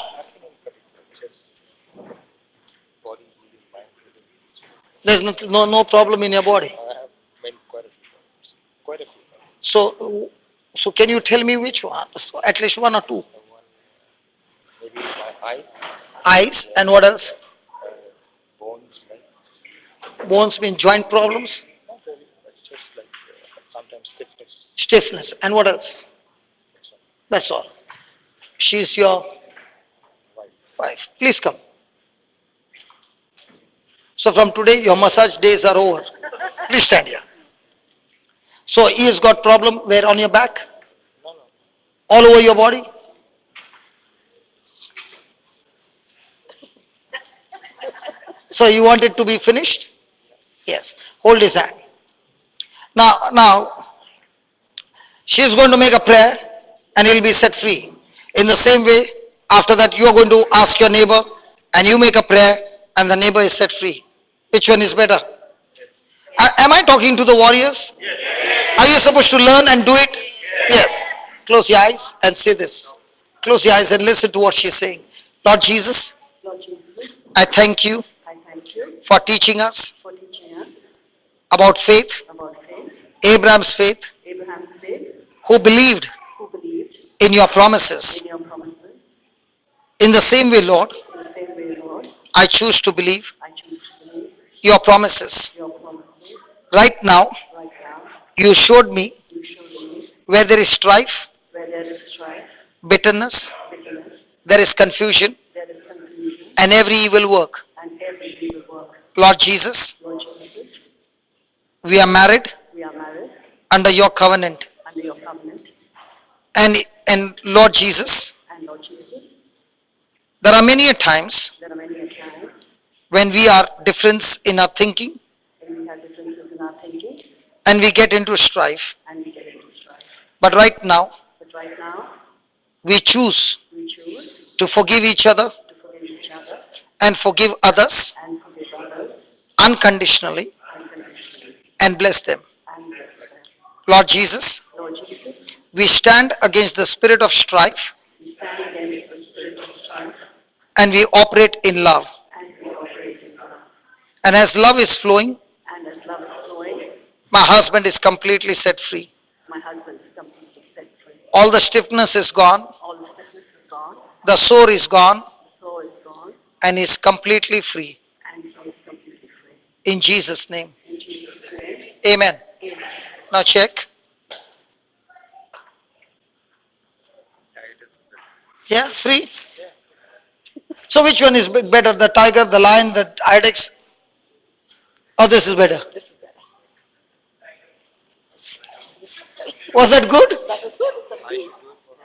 There's no problem in your body. So can you tell me which one? So at least one or two. Maybe my eyes. Eyes and what else? Bones, Bones mean joint problems? not really, it's just like sometimes stiffness. Stiffness. And what else? That's all. That's all. She's your Right. wife. Please come. So from today, your massage days are over. Please stand here. So he has got problem where on your back? No, no. All over your body? So you want it to be finished? Yes. Hold his hand. Now, she is going to make a prayer and he'll be set free. In the same way, after that you are going to ask your neighbor and you make a prayer and the neighbor is set free. Which one is better? Am I talking to the warriors? Are you supposed to learn and do it? Yes. Close your eyes and say this. Close your eyes and listen to what she's saying. Lord Jesus, Lord Jesus, I thank you I thank you for teaching us for teaching us about faith, about faith, Abraham's faith, Abraham's faith, who believed who believed in your promises. in your promises. In the same way, Lord, In the same way, Lord, I choose to believe I choose to believe your promises. your promises. Right now, Right now, you showed me you showed me where there is strife, where there is strife, bitterness, bitterness, there is confusion, there is confusion, and every evil work. and every evil work. Lord Jesus, Lord Jesus, we are married we are married under your covenant. under your covenant, And, and Lord Jesus, and Lord Jesus, there are many times there are many times when we are different in our thinking when we have differences in our thinking and we get into strife. and we get into strife. But right now, But right now, we choose we choose to forgive each other to forgive each other and forgive others and forgive others unconditionally unconditionally and bless them. and bless them. Lord Jesus, Lord Jesus, we stand against the spirit of strife we stand against the spirit of strife and we operate in love. and we operate in love. And as love is flowing, And as love is flowing, my husband is completely set free. my husband is completely set free. All the stiffness is gone, All the stiffness is gone, the sore is gone, the sore is gone, and is completely free. and he is completely free. In Jesus' name. In Jesus' name, Amen. amen. Now check. Yeah, it is. Yeah, free. So which one is better, the tiger, the lion, the ibex? Oh, this is better. This is better. Was that good? That is good. It's a I peace. should do it for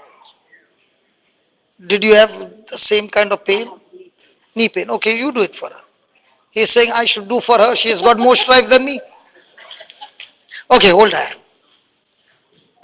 her. Did you have the same kind of I pain? have belief. Knee pain. Okay, you do it for her. He's saying I should do for her. She has got more strife than me. Okay, hold her hand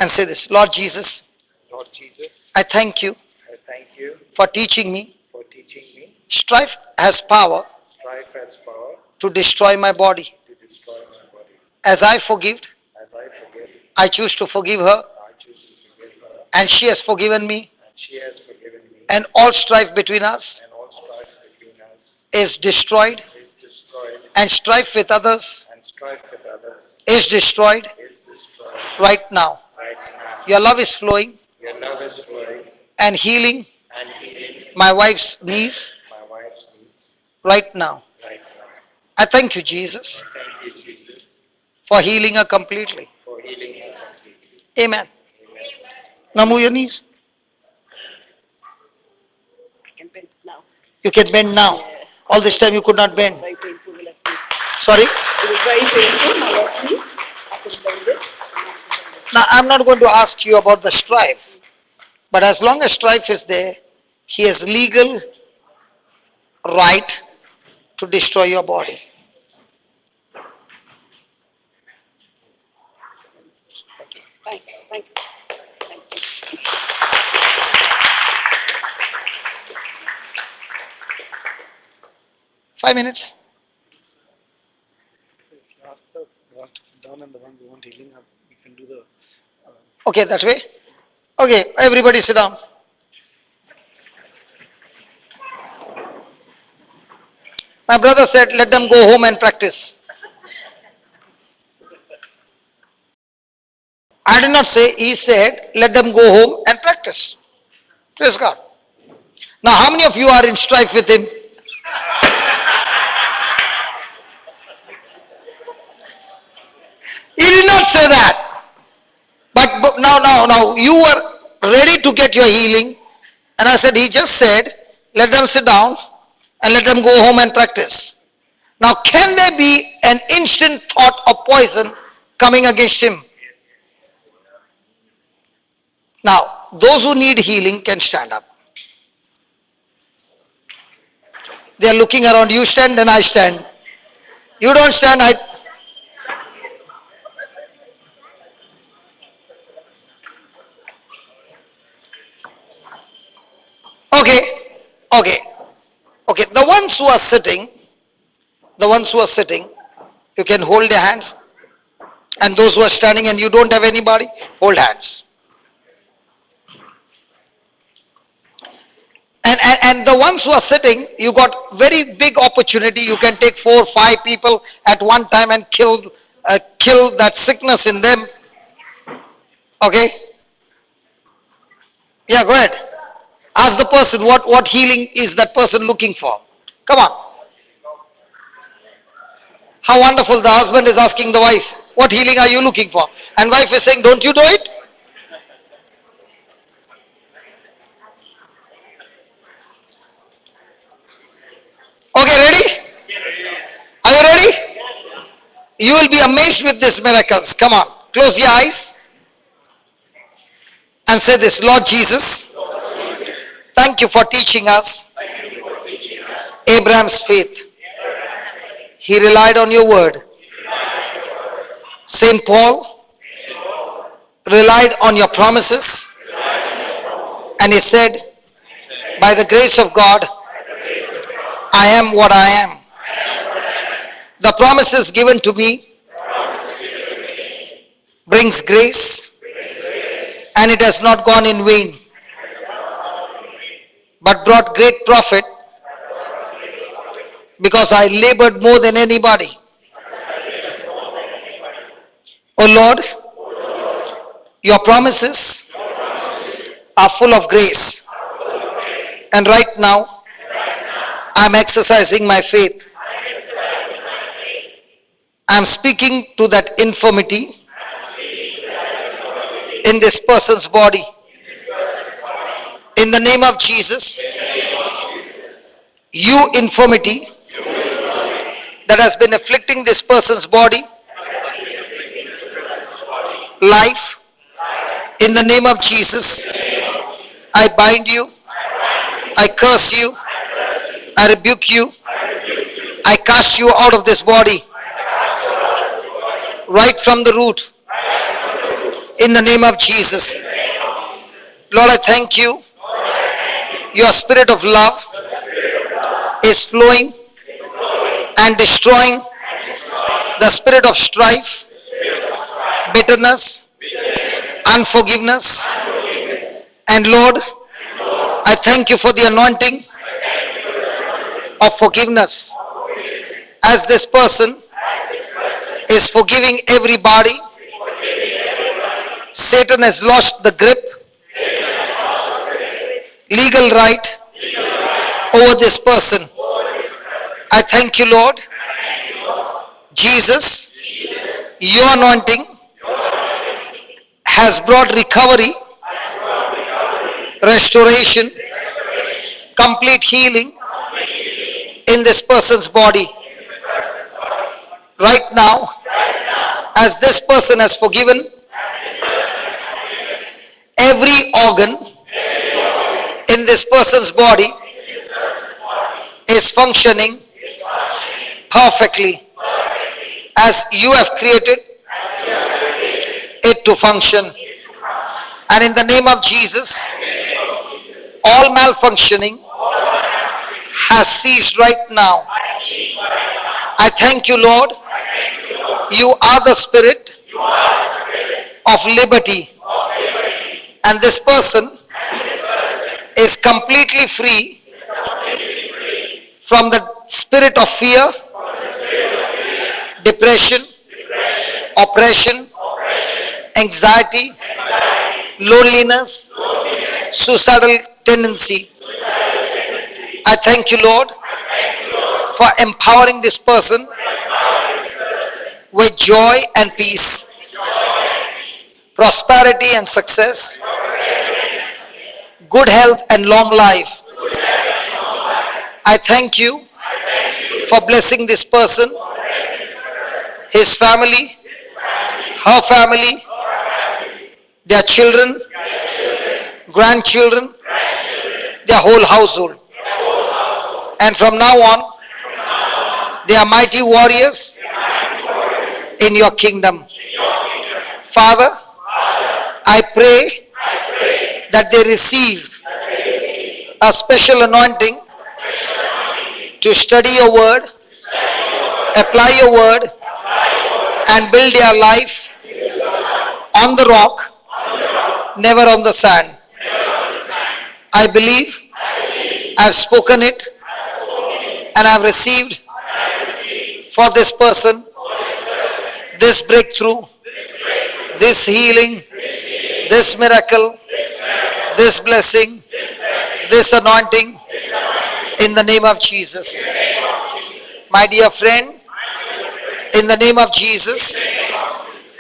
and say this. Lord Jesus, Lord Jesus, I thank you I thank you for teaching me for teaching me strife has power strife has power to destroy my body. to destroy my body. As I forgive, As I forgive, I choose to forgive her I choose to forgive her, and she has forgiven me, and she has forgiven me, and all strife between us and all strife between us is destroyed, is destroyed, and strife with others and strife with others is destroyed is destroyed right now. right now. Your love is flowing Your love is flowing and healing and healing my wife's knees my wife's needs right now. right now. I thank you, Jesus, Thank you, Jesus, for healing her completely. for healing her completely. Amen. Amen. Now move your knees. I can bend now. You can bend now. Yeah. All this time you could not bend. Very painful left knee. Sorry? It was very painful, my left knee. I could bend it. Now I'm not going to ask you about the strife. But as long as strife is there, he has legal right to destroy your body. Thank you. Thank you. Thank you. 5 minutes. So if you ask the ones to sit down and the ones who want healing up, we can do the Okay, that way. Okay, everybody sit down. My brother said, let them go home and practice. I did not say, he said, let them go home and practice. Praise God. Now, how many of you are in strife with him? He did not say that. But now, you were ready to get your healing. And I said, he just said, Let them sit down and let them go home and practice. Now, can there be an instant thought of poison coming against him? Now, those who need healing can stand up. They are looking around. You stand, then I stand. You don't stand, I. Okay, okay, okay. The ones who are sitting, you can hold their hands. And those who are standing and you don't have anybody, hold hands. And the ones who are sitting, you got very big opportunity. You can take 4 or 5 people at one time and kill that sickness in them. Okay? Yeah, go ahead. Ask the person what healing is that person looking for. Come on. How wonderful, the husband is asking the wife, what healing are you looking for? And wife is saying, don't you do it? Okay, ready? Are you ready? You will be amazed with these miracles. Come on, close your eyes and say this, Lord Jesus, thank you for teaching us Abraham's faith. He relied on your word. Saint Paul relied on your promises, and he said, by the grace of God, I am what I am. The promises given to me brings grace, and it has not gone in vain, but brought great profit, because I labored more than anybody. Oh Lord, your promises are full of grace, and right now I'm exercising my faith. I'm speaking to that infirmity in this person's body. In the name of Jesus, you infirmity that has been afflicting this person's body, life, in the name of Jesus, I bind you, I curse you, I rebuke you, I cast you out of this body, right from the root, in the name of Jesus. Lord, I thank you. Your spirit of love is flowing and destroying the spirit of strife, bitterness, unforgiveness. And Lord, I thank you for the anointing of forgiveness. As this person is forgiving everybody, Satan has lost the grip, legal right over this person. I thank you, Lord. Jesus, your anointing has brought recovery, restoration, complete healing in this person's body. Right now, as this person has forgiven, every organ in this person's body is functioning perfectly as you have created it to function. And in the name of Jesus, all malfunctioning has ceased right now. I thank you, Lord. You are the spirit of liberty, and this person is completely free from the spirit of fear, depression, oppression, anxiety, loneliness, suicidal tendency. I thank you, Lord, for empowering this person with joy and peace, prosperity and success, good health and long life. I thank you for blessing this person, his family, her family, their children, grandchildren, their whole household. And from now on, they are mighty warriors in your kingdom. Father, I pray that they receive a special anointing to study your word, apply your word, and build their life on the rock, never on the sand. I believe, I've spoken it, and I've received for this person this breakthrough, this healing, this miracle, this blessing, this anointing in the name of Jesus. My dear friend, in the name of Jesus,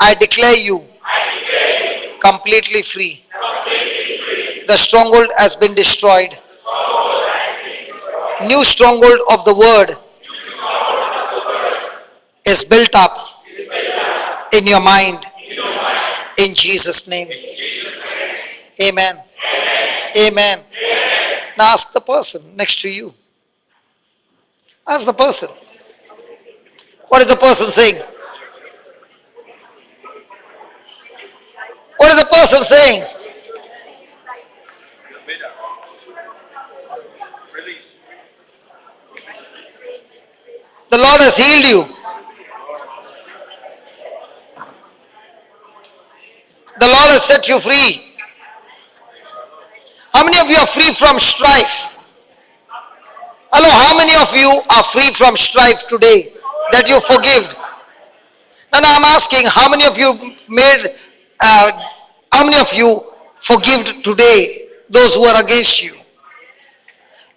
I declare you completely free. The stronghold has been destroyed. New stronghold of the word is built up in your mind in Jesus' name. Amen. Amen. Now ask the person next to you. Ask the person. What is the person saying? What is the person saying? The Lord has healed you. The Lord has set you free. How many of you are free from strife? Hello, how many of you are free from strife today that you forgive? Now I'm asking, how many of you how many of you forgive today those who are against you?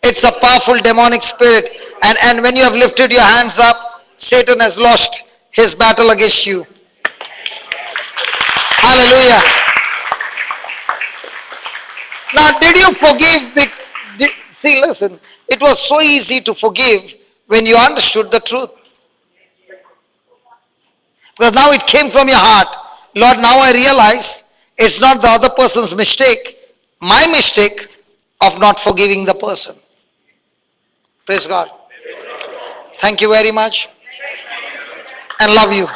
It's a powerful demonic spirit. And when you have lifted your hands up, Satan has lost his battle against you. Hallelujah. Now, did you forgive? See, listen, it was so easy to forgive when you understood the truth. Because now it came from your heart. Lord, now I realize it's not the other person's mistake, my mistake of not forgiving the person. Praise God. Thank you very much and love you.